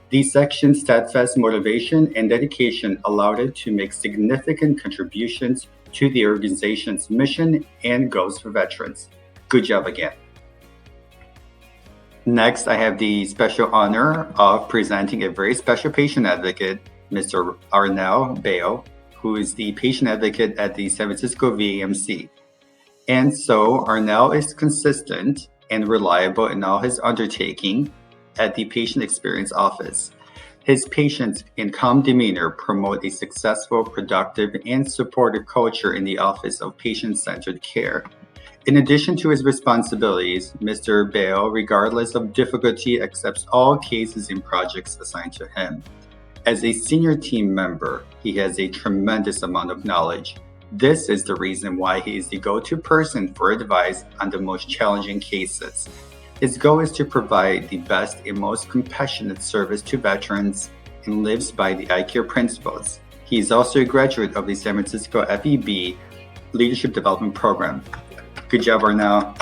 The section's steadfast motivation and dedication allowed it to make significant contributions to the organization's mission and goals for veterans. Good job again. Next, I have the special honor of presenting a very special patient advocate, Mr. Arnel Bale, who is the patient advocate at the San Francisco VAMC. And so Arnel is consistent and reliable in all his undertaking at the Patient Experience Office. His patience and calm demeanor promote a successful, productive, and supportive culture in the Office of Patient-Centered Care. In addition to his responsibilities, Mr. Bale, regardless of difficulty, accepts all cases and projects assigned to him. As a senior team member, he has a tremendous amount of knowledge. This is the reason why he is the go-to person for advice on the most challenging cases. His goal is to provide the best and most compassionate service to veterans and lives by the I-CARE principles. He is also a graduate of the San Francisco FEB Leadership Development Program. Good job, Arnel.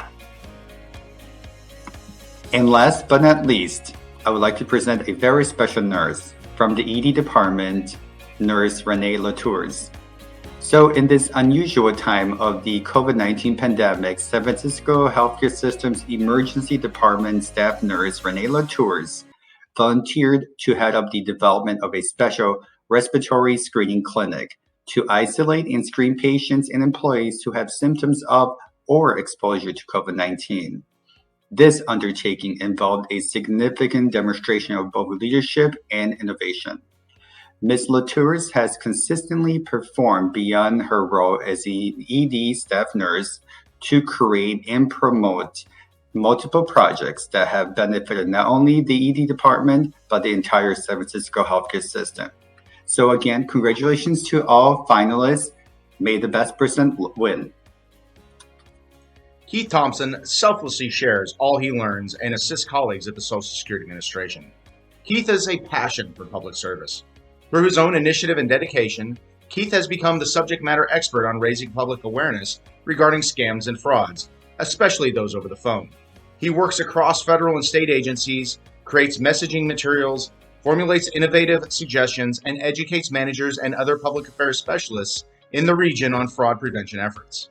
And last but not least, I would like to present a very special nurse from the ED department, Nurse Renee Latours. So in this unusual time of the COVID-19 pandemic, San Francisco Healthcare System's emergency department staff nurse Renee Latours volunteered to head up the development of a special respiratory screening clinic to isolate and screen patients and employees who have symptoms of or exposure to COVID-19. This undertaking involved a significant demonstration of both leadership and innovation. Ms. Latours has consistently performed beyond her role as an ED staff nurse to create and promote multiple projects that have benefited not only the ED department, but the entire San Francisco healthcare system. So again, congratulations to all finalists. May the best person win. Keith Thompson selflessly shares all he learns and assists colleagues at the Social Security Administration. Keith has a passion for public service. Through his own initiative and dedication, Keith has become the subject matter expert on raising public awareness regarding scams and frauds, especially those over the phone. He works across federal and state agencies, creates messaging materials, formulates innovative suggestions, and educates managers and other public affairs specialists in the region on fraud prevention efforts.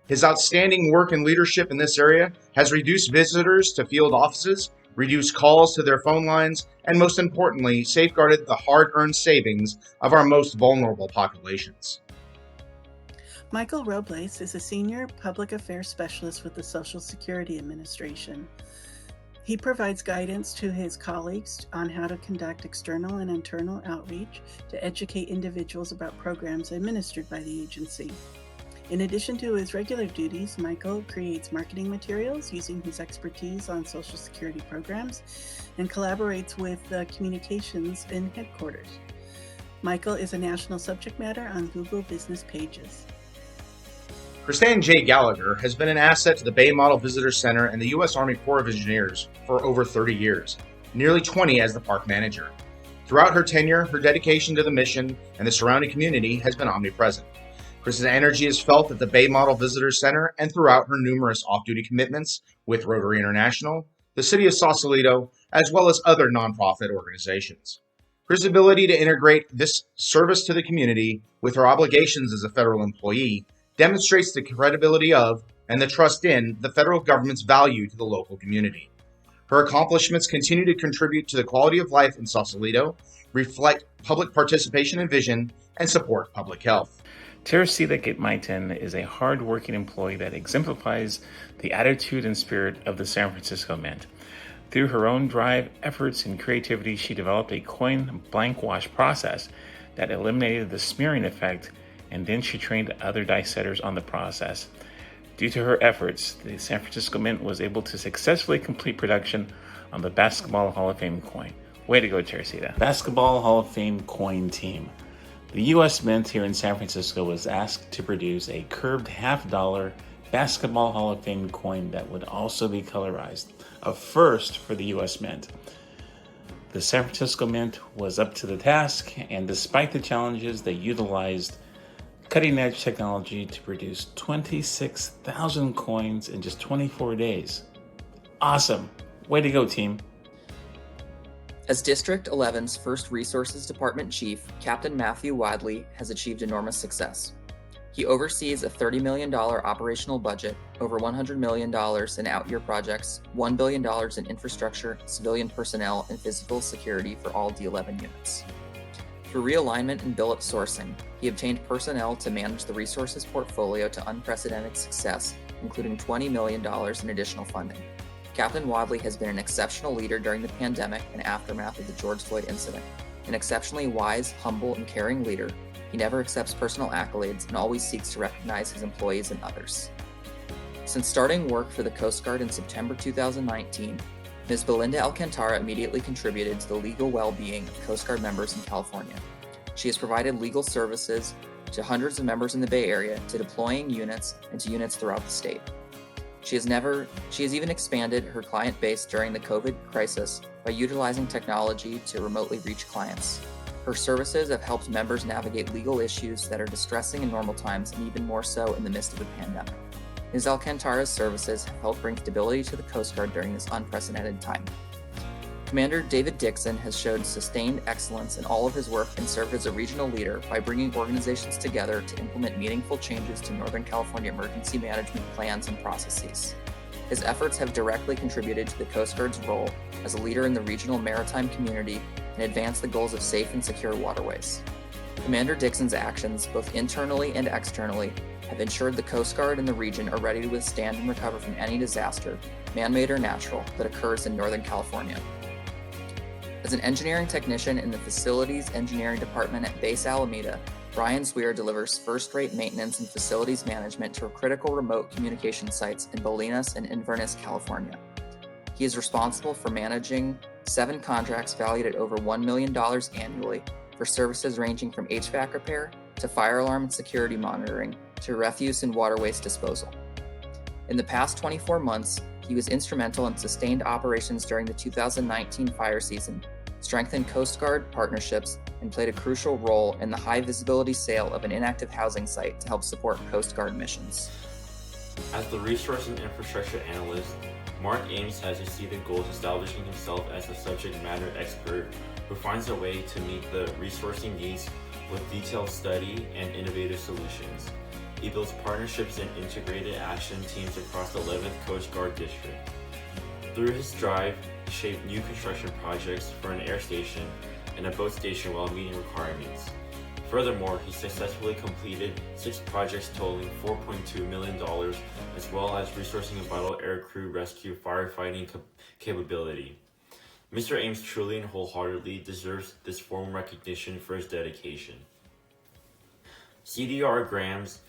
His outstanding work and leadership in this area has reduced visitors to field offices, reduced calls to their phone lines, and most importantly, safeguarded the hard-earned savings of our most vulnerable populations. Michael Robles is a senior public affairs specialist with the Social Security Administration. He provides guidance to his colleagues on how to conduct external and internal outreach to educate individuals about programs administered by the agency. In addition to his regular duties, Michael creates marketing materials using his expertise on Social Security programs and collaborates with the communications in headquarters. Michael is a national subject matter on Google business pages. Christine J. Gallagher has been an asset to the Bay Model Visitor Center and the U.S. Army Corps of Engineers for over 30 years. nearly 20 as the park manager. Throughout her tenure, her dedication to the mission and the surrounding community has been omnipresent. Chris's energy is felt at the Bay Model Visitor Center and throughout her numerous off-duty commitments with Rotary International, the City of Sausalito, as well as other nonprofit organizations. Chris's ability to integrate this service to the community with her obligations as a federal employee demonstrates the credibility of and the trust in the federal government's value to the local community. Her accomplishments continue to contribute to the quality of life in Sausalito, reflect public participation and vision, and support public health. Teresita Gitmaitan is a hard-working employee that exemplifies the attitude and spirit of the San Francisco Mint. Through her own drive, efforts, and creativity, she developed a coin blank wash process that eliminated the smearing effect, and then she trained other dice setters on the process. Due to her efforts, the San Francisco Mint was able to successfully complete production on the Basketball Hall of Fame coin. Way to go, Teresita. Basketball Hall of Fame coin team. The U.S. Mint here in San Francisco was asked to produce a curved $50 Basketball Hall of Fame coin that would also be colorized, a first for the U.S. Mint. The San Francisco Mint was up to the task, and despite the challenges, they utilized cutting-edge technology to produce 26,000 coins in just 24 days. Awesome! Way to go, team! As District 11's first Resources Department Chief, Captain Matthew Wadley has achieved enormous success. He oversees a $30 million operational budget, over $100 million in out-year projects, $1 billion in infrastructure, civilian personnel, and physical security for all D11 units. Through realignment and billet sourcing, he obtained personnel to manage the resources portfolio to unprecedented success, including $20 million in additional funding. Captain Wadley has been an exceptional leader during the pandemic and aftermath of the George Floyd incident. An exceptionally wise, humble, and caring leader, he never accepts personal accolades and always seeks to recognize his employees and others. Since starting work for the Coast Guard in September 2019, Ms. Belinda Alcantara immediately contributed to the legal well-being of Coast Guard members in California. She has provided legal services to hundreds of members in the Bay Area, to deploying units, and to units throughout the state. She has even expanded her client base during the COVID crisis by utilizing technology to remotely reach clients. Her services have helped members navigate legal issues that are distressing in normal times and even more so in the midst of a pandemic. Ms. Alcantara's services have helped bring stability to the Coast Guard during this unprecedented time. Commander David Dixon has showed sustained excellence in all of his work and served as a regional leader by bringing organizations together to implement meaningful changes to Northern California emergency management plans and processes. His efforts have directly contributed to the Coast Guard's role as a leader in the regional maritime community and advanced the goals of safe and secure waterways. Commander Dixon's actions, both internally and externally, have ensured the Coast Guard and the region are ready to withstand and recover from any disaster, man-made or natural, that occurs in Northern California. As an engineering technician in the Facilities Engineering Department at Base Alameda, Brian Swear delivers first-rate maintenance and facilities management to critical remote communication sites in Bolinas and Inverness, California. He is responsible for managing 7 contracts valued at over $1 million annually for services ranging from HVAC repair to fire alarm and security monitoring to refuse and water waste disposal. In the past 24 months, he was instrumental in sustained operations during the 2019 fire season, strengthened Coast Guard partnerships, and played a crucial role in the high-visibility sale of an inactive housing site to help support Coast Guard missions. As the Resource and Infrastructure Analyst, Mark Ames has exceeded goals, establishing himself as a subject matter expert who finds a way to meet the resourcing needs with detailed study and innovative solutions. He builds partnerships and integrated action teams across the 11th Coast Guard District. Through his drive, he shaped new construction projects for an air station and a boat station while meeting requirements. Furthermore, he successfully completed 6 projects totaling $4.2 million, as well as resourcing a vital aircrew rescue firefighting capability. Mr. Ames truly and wholeheartedly deserves this formal recognition for his dedication. CDR Graham's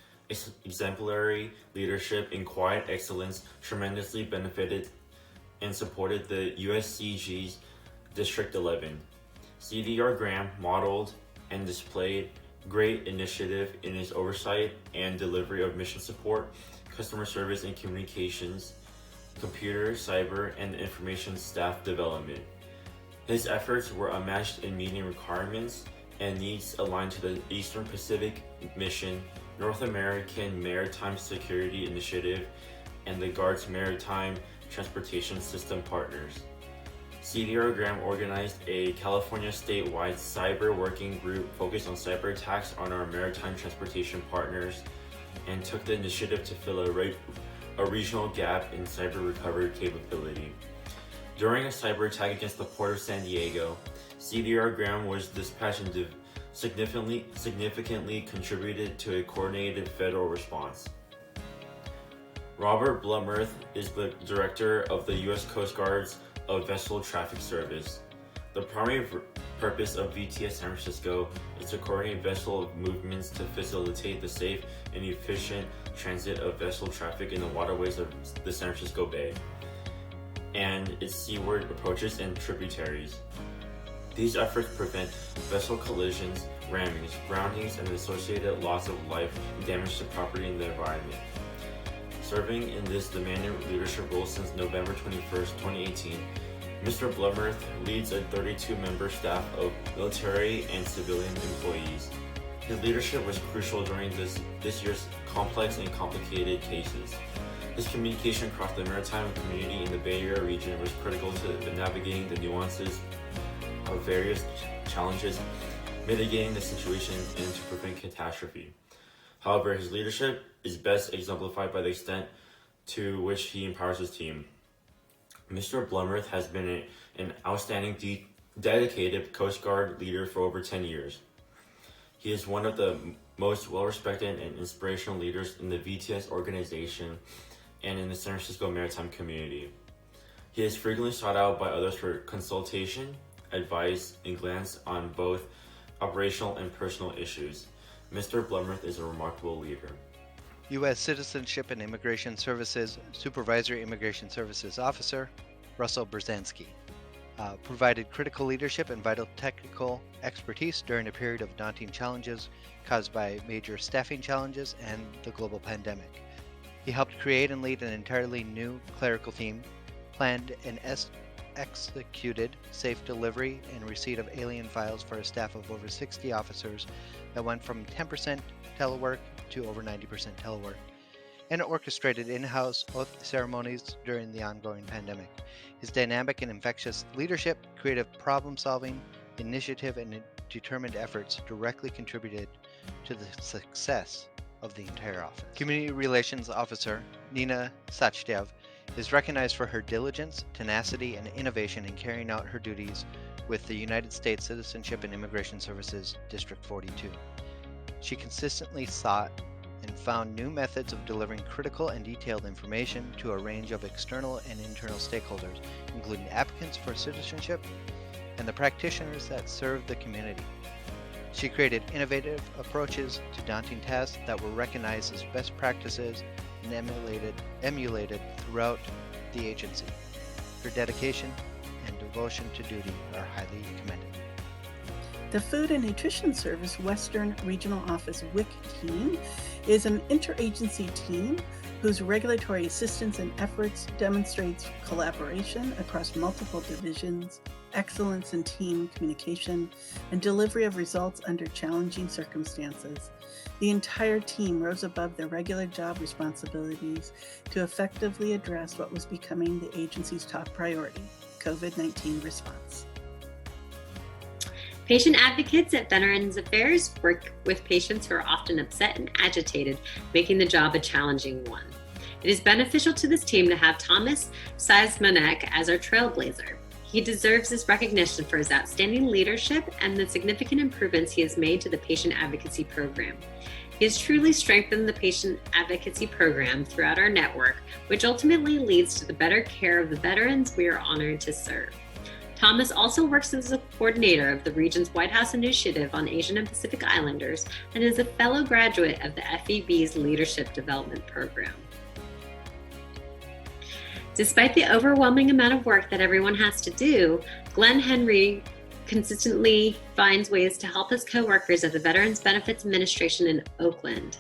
exemplary leadership and quiet excellence tremendously benefited and supported the USCG's District 11. CDR Graham modeled and displayed great initiative in his oversight and delivery of mission support, customer service and communications, computer, cyber, and information staff development. His efforts were unmatched in meeting requirements and needs aligned to the Eastern Pacific Mission, North American Maritime Security Initiative, and the Guard's Maritime Transportation System partners. CDR Graham organized a California statewide cyber working group focused on cyber attacks on our maritime transportation partners and took the initiative to fill a regional gap in cyber recovery capability. During a cyber attack against the port of San Diego, CDR Graham was dispatched and significantly contributed to a coordinated federal response. Robert Blumworth is the director of the U.S. Coast Guard's Vessel Traffic Service. The primary purpose of VTS San Francisco is to coordinate vessel movements to facilitate the safe and efficient transit of vessel traffic in the waterways of the San Francisco Bay and its seaward approaches and tributaries. These efforts prevent vessel collisions, rammings, groundings, and associated loss of life and damage to property and the environment. Serving in this demanding leadership role since November 21st, 2018, Mr. Blumworth leads a 32-member staff of military and civilian employees. His leadership was crucial during this year's complex and complicated cases. His communication across the maritime community in the Bay Area region was critical to navigating the nuances of various challenges, mitigating the situation, and to prevent catastrophe. However, his leadership is best exemplified by the extent to which he empowers his team. Mr. Blumworth has been an outstanding, dedicated Coast Guard leader for over 10 years. He is one of the most well-respected and inspirational leaders in the VTS organization and in the San Francisco maritime community. He is frequently sought out by others for consultation, advice, and glance on both operational and personal issues. Mr. Blumworth is a remarkable leader. U.S. Citizenship and Immigration Services Supervisory Immigration Services Officer, Russell Brzezinski, provided critical leadership and vital technical expertise during a period of daunting challenges caused by major staffing challenges and the global pandemic. He helped create and lead an entirely new clerical team, planned and executed safe delivery and receipt of alien files for a staff of over 60 officers that went from 10% telework to over 90% telework, and orchestrated in-house oath ceremonies during the ongoing pandemic. His dynamic and infectious leadership, creative problem-solving, initiative, and determined efforts directly contributed to the success of the entire office. Community Relations Officer Nina Sachdev is recognized for her diligence, tenacity, and innovation in carrying out her duties with the United States Citizenship and Immigration Services District 42. She consistently sought and found new methods of delivering critical and detailed information to a range of external and internal stakeholders, including applicants for citizenship and the practitioners that serve the community. She created innovative approaches to daunting tasks that were recognized as best practices and emulated throughout the agency. Her dedication and devotion to duty are highly commended. The Food and Nutrition Service Western Regional Office WIC team is an interagency team whose regulatory assistance and efforts demonstrates collaboration across multiple divisions, excellence in team communication, and delivery of results under challenging circumstances. The entire team rose above their regular job responsibilities to effectively address what was becoming the agency's top priority, COVID-19 response. Patient advocates at Veterans Affairs work with patients who are often upset and agitated, making the job a challenging one. It is beneficial to this team to have Thomas Seismanek as our trailblazer. He deserves this recognition for his outstanding leadership and the significant improvements he has made to the patient advocacy program. He has truly strengthened the patient advocacy program throughout our network, which ultimately leads to the better care of the veterans we are honored to serve. Thomas also works as a coordinator of the region's White House Initiative on Asian and Pacific Islanders and is a fellow graduate of the FEB's Leadership Development Program. Despite the overwhelming amount of work that everyone has to do, Glenn Henry consistently finds ways to help his coworkers at the Veterans Benefits Administration in Oakland.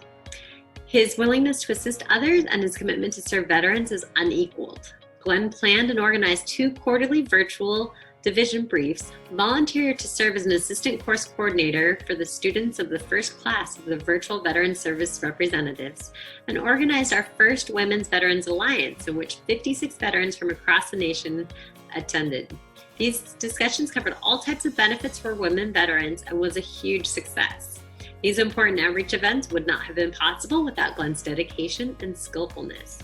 His willingness to assist others and his commitment to serve veterans is unequaled. Glenn planned and organized 2 quarterly virtual division briefs, volunteered to serve as an assistant course coordinator for the students of the first class of the Virtual Veteran Service Representatives, and organized our first Women's Veterans Alliance, in which 56 veterans from across the nation attended. These discussions covered all types of benefits for women veterans and was a huge success. These important outreach events would not have been possible without Glenn's dedication and skillfulness.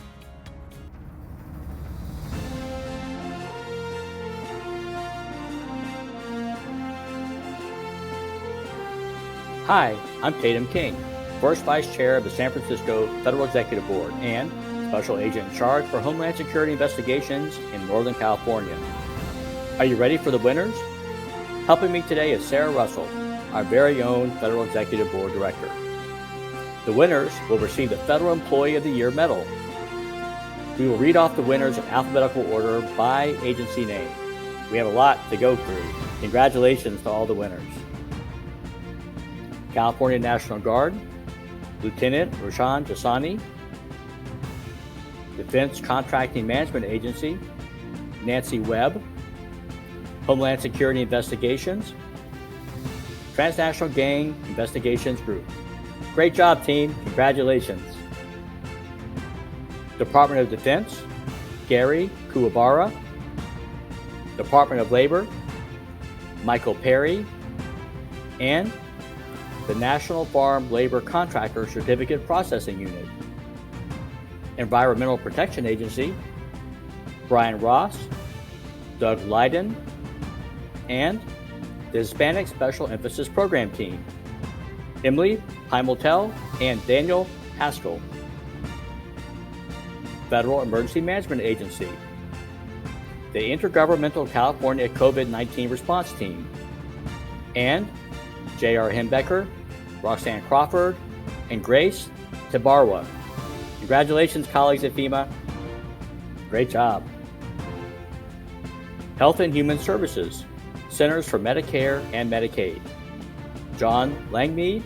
Hi, I'm Tatum King, First Vice Chair of the San Francisco Federal Executive Board and Special Agent in charge for Homeland Security Investigations in Northern California. Are you ready for the winners? Helping me today is Sarah Russell, our very own Federal Executive Board Director. The winners will receive the Federal Employee of the Year medal. We will read off the winners in alphabetical order by agency name. We have a lot to go through. Congratulations to all the winners. California National Guard, Lieutenant Roshan Jasani. Defense Contracting Management Agency, Nancy Webb. Homeland Security Investigations, Transnational Gang Investigations Group. Great job, team. Congratulations. Department of Defense, Gary Kuwabara. Department of Labor, Michael Perry. And the National Farm Labor Contractor Certificate Processing Unit. Environmental Protection Agency, Brian Ross, Doug Leiden, and the Hispanic Special Emphasis Program Team, Emily Heimeltel and Daniel Haskell. Federal Emergency Management Agency, the Intergovernmental California COVID-19 Response Team, and J.R. Hembecker, Roxanne Crawford, and Grace Tabarwa. Congratulations, colleagues at FEMA. Great job. Health and Human Services, Centers for Medicare and Medicaid, John Langmead,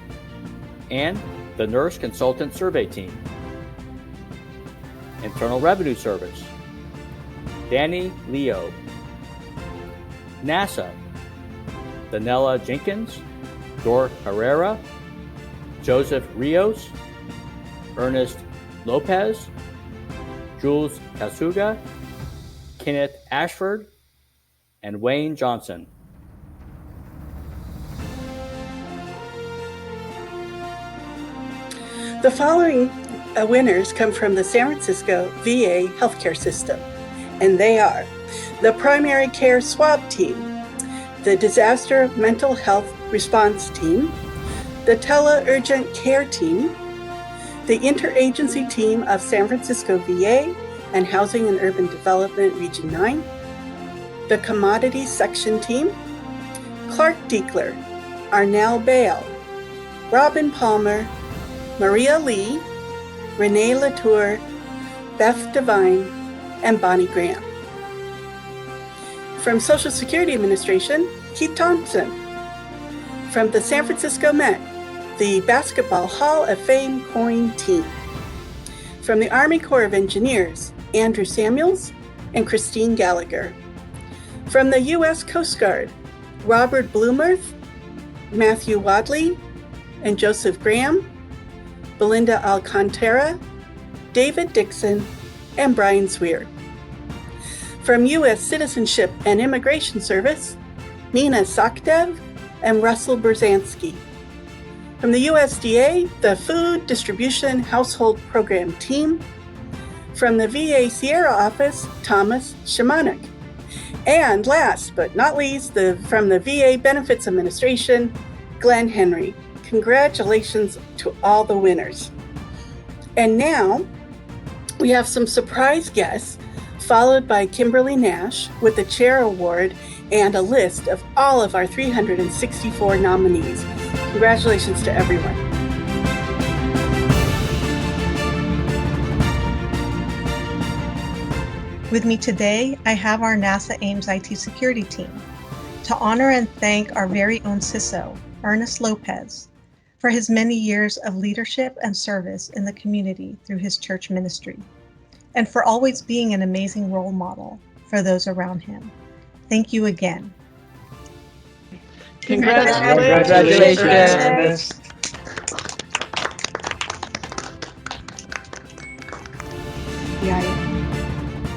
and the Nurse Consultant Survey Team. Internal Revenue Service, Danny Leo. NASA, Danella Jenkins, Dor Herrera, Joseph Rios, Ernest Lopez, Jules Kasuga, Kenneth Ashford, and Wayne Johnson. The following winners come from the San Francisco VA healthcare system, and they are the Primary Care SWAB Team, the Disaster Mental Health Response Team, the Tele-Urgent Care Team, the Interagency Team of San Francisco VA and Housing and Urban Development Region 9, the Commodities Section Team, Clark Diekler, Arnell Bale, Robin Palmer, Maria Lee, Renee Latour, Beth Devine, and Bonnie Graham. From Social Security Administration, Keith Thompson. From the San Francisco Met, the Basketball Hall of Fame Coin Team. From the Army Corps of Engineers, Andrew Samuels and Christine Gallagher. From the U.S. Coast Guard, Robert Bloomerth, Matthew Wadley, and Joseph Graham, Belinda Alcantara, David Dixon, and Brian Swear. From U.S. Citizenship and Immigration Service, Nina Sokdev and Russell Berzanski. From the USDA, the Food Distribution Household Program Team. From the VA Sierra Office, Thomas Shamanik. And last but not least, from the VA Benefits Administration, Glenn Henry. Congratulations to all the winners. And now, we have some surprise guests, followed by Kimberly Nash with the Chair Award and a list of all of our 364 nominees. Congratulations to everyone. With me today, I have our NASA Ames IT security team to honor and thank our very own CISO, Ernest Lopez, for his many years of leadership and service in the community through his church ministry, and for always being an amazing role model for those around him. Thank you again. Congratulations.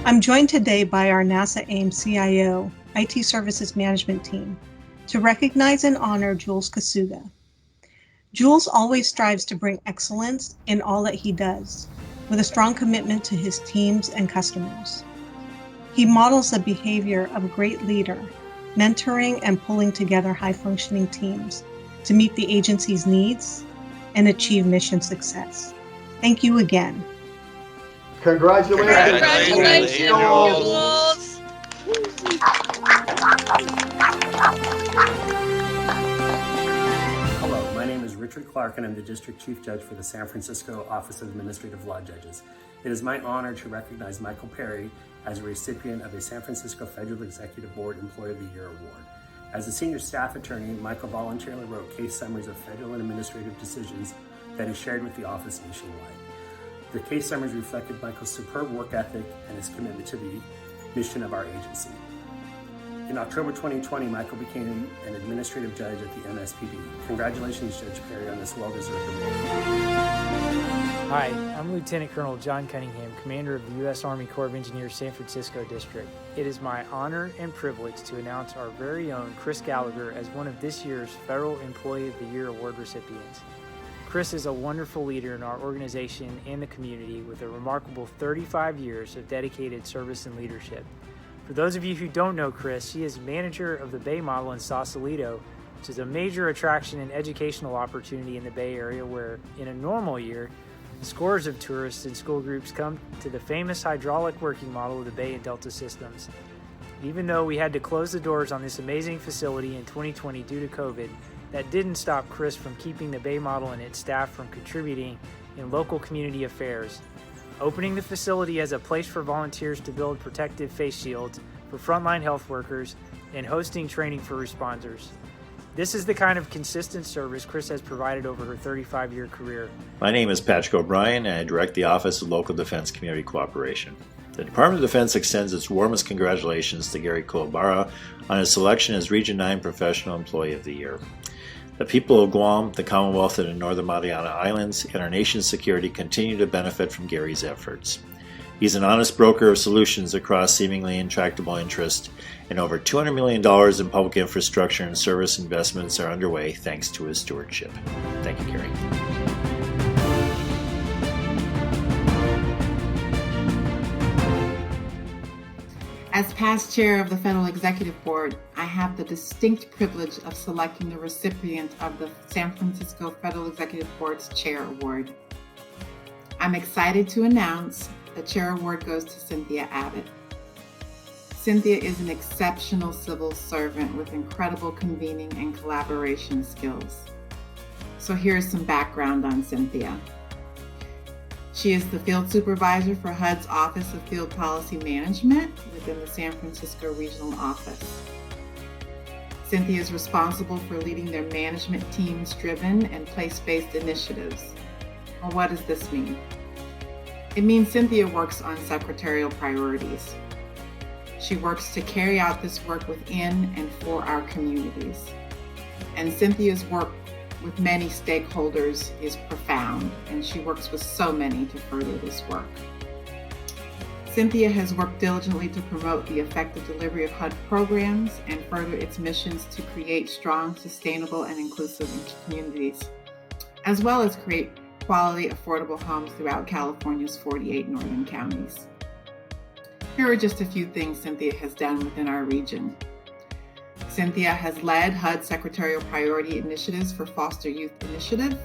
I'm joined today by our NASA Ames CIO, IT Services Management Team, to recognize and honor Jules Kasuga. Jules always strives to bring excellence in all that he does, with a strong commitment to his teams and customers. He models the behavior of a great leader, mentoring and pulling together high-functioning teams to meet the agency's needs and achieve mission success. Thank you again. Congratulations, Jules. Hello, my name is Richard Clark and I'm the District Chief Judge for the San Francisco Office of Administrative Law Judges. It is my honor to recognize Michael Perry as a recipient of a San Francisco Federal Executive Board Employee of the Year Award. As a senior staff attorney, Michael voluntarily wrote case summaries of federal and administrative decisions that he shared with the office nationwide. The case summaries reflected Michael's superb work ethic and his commitment to the mission of our agency. In October 2020, Michael became an administrative judge at the MSPB. Congratulations, Judge Perry, on this well-deserved award. Hi, I'm Lieutenant Colonel John Cunningham, Commander of the U.S. Army Corps of Engineers San Francisco District. It is my honor and privilege to announce our very own Chris Gallagher as one of this year's Federal Employee of the Year Award recipients. Chris is a wonderful leader in our organization and the community with a remarkable 35 years of dedicated service and leadership. For those of you who don't know Chris, she is manager of the Bay Model in Sausalito, which is a major attraction and educational opportunity in the Bay Area where, in a normal year, scores of tourists and school groups come to the famous hydraulic working model of the Bay and Delta systems. Even though we had to close the doors on this amazing facility in 2020 due to COVID, that didn't stop Chris from keeping the Bay Model and its staff from contributing in local community affairs, opening the facility as a place for volunteers to build protective face shields for frontline health workers, and hosting training for responders. This is the kind of consistent service Chris has provided over her 35-year career. My name is Patrick O'Brien, and I direct the Office of Local Defense Community Cooperation. The Department of Defense extends its warmest congratulations to Gary Kuwabara on his selection as Region 9 Professional Employee of the Year. The people of Guam, the Commonwealth of the Northern Mariana Islands, and our nation's security continue to benefit from Gary's efforts. He's an honest broker of solutions across seemingly intractable interests, and over $200 million in public infrastructure and service investments are underway thanks to his stewardship. Thank you, Gary. As past chair of the Federal Executive Board, I have the distinct privilege of selecting the recipient of the San Francisco Federal Executive Board's Chair Award. I'm excited to announce the Chair Award goes to Cynthia Abbott. Cynthia is an exceptional civil servant with incredible convening and collaboration skills. So here's some background on Cynthia. She is the field supervisor for HUD's Office of Field Policy Management within the San Francisco Regional Office. Cynthia is responsible for leading their management team's driven and place-based initiatives. Well, what does this mean? It means Cynthia works on secretarial priorities. She works to carry out this work within and for our communities. And Cynthia's work with many stakeholders is profound, and she works with so many to further this work. Cynthia has worked diligently to promote the effective delivery of HUD programs and further its missions to create strong, sustainable, and inclusive communities, as well as create quality, affordable homes throughout California's 48 northern counties. Here are just a few things Cynthia has done within our region. Cynthia has led HUD Secretarial Priority Initiatives for Foster Youth Initiative.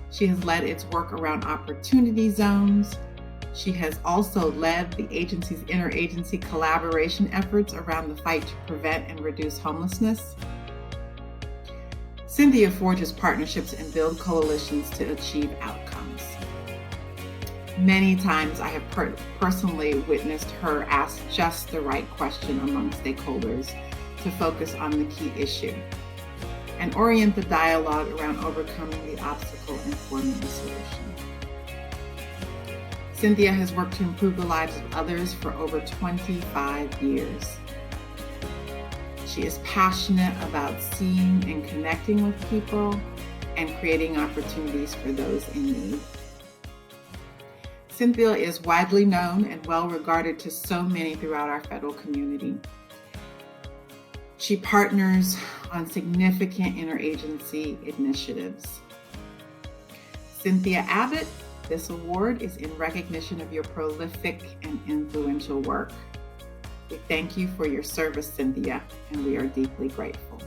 She has led its work around opportunity zones. She has also led the agency's interagency collaboration efforts around the fight to prevent and reduce homelessness. Cynthia forges partnerships and builds coalitions to achieve outcomes. Many times I have personally witnessed her ask just the right question among stakeholders to focus on the key issue and orient the dialogue around overcoming the obstacle and forming a solution. Cynthia has worked to improve the lives of others for over 25 years. She is passionate about seeing and connecting with people and creating opportunities for those in need. Cynthia is widely known and well regarded to so many throughout our federal community. She partners on significant interagency initiatives. Cynthia Abbott, this award is in recognition of your prolific and influential work. We thank you for your service, Cynthia, and we are deeply grateful.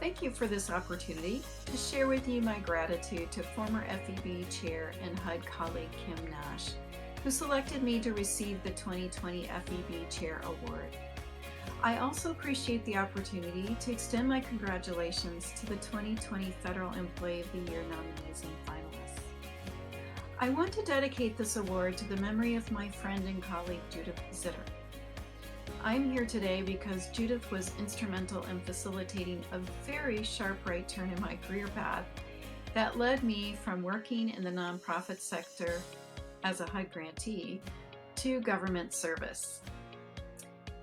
Thank you for this opportunity to share with you my gratitude to former FEB Chair and HUD colleague Kim Nash, who selected me to receive the 2020 FEB Chair Award. I also appreciate the opportunity to extend my congratulations to the 2020 Federal Employee of the Year nominees and finalists. I want to dedicate this award to the memory of my friend and colleague Judith Zitter. I'm here today because Judith was instrumental in facilitating a very sharp right turn in my career path that led me from working in the nonprofit sector as a HUD grantee to government service.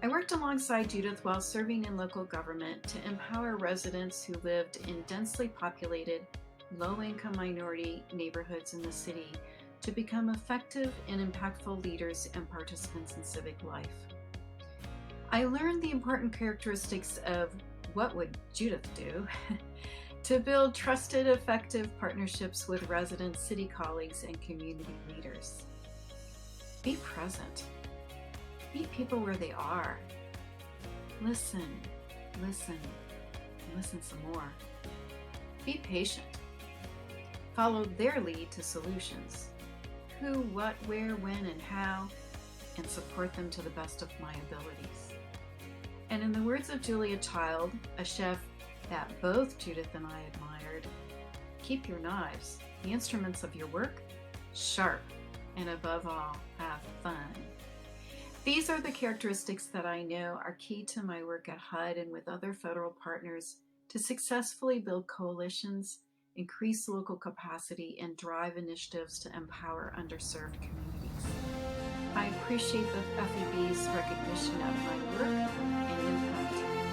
I worked alongside Judith while serving in local government to empower residents who lived in densely populated, low-income minority neighborhoods in the city to become effective and impactful leaders and participants in civic life. I learned the important characteristics of what would Judith do to build trusted, effective partnerships with residents, city colleagues, and community leaders. Be present. Meet people where they are. Listen, listen, and listen some more. Be patient. Follow their lead to solutions. Who, what, where, when, and how, and support them to the best of my abilities. And in the words of Julia Child, a chef that both Judith and I admired, keep your knives, the instruments of your work, sharp, and above all, have fun. These are the characteristics that I know are key to my work at HUD and with other federal partners to successfully build coalitions, increase local capacity, and drive initiatives to empower underserved communities. I appreciate the FEB's recognition of my work and impact and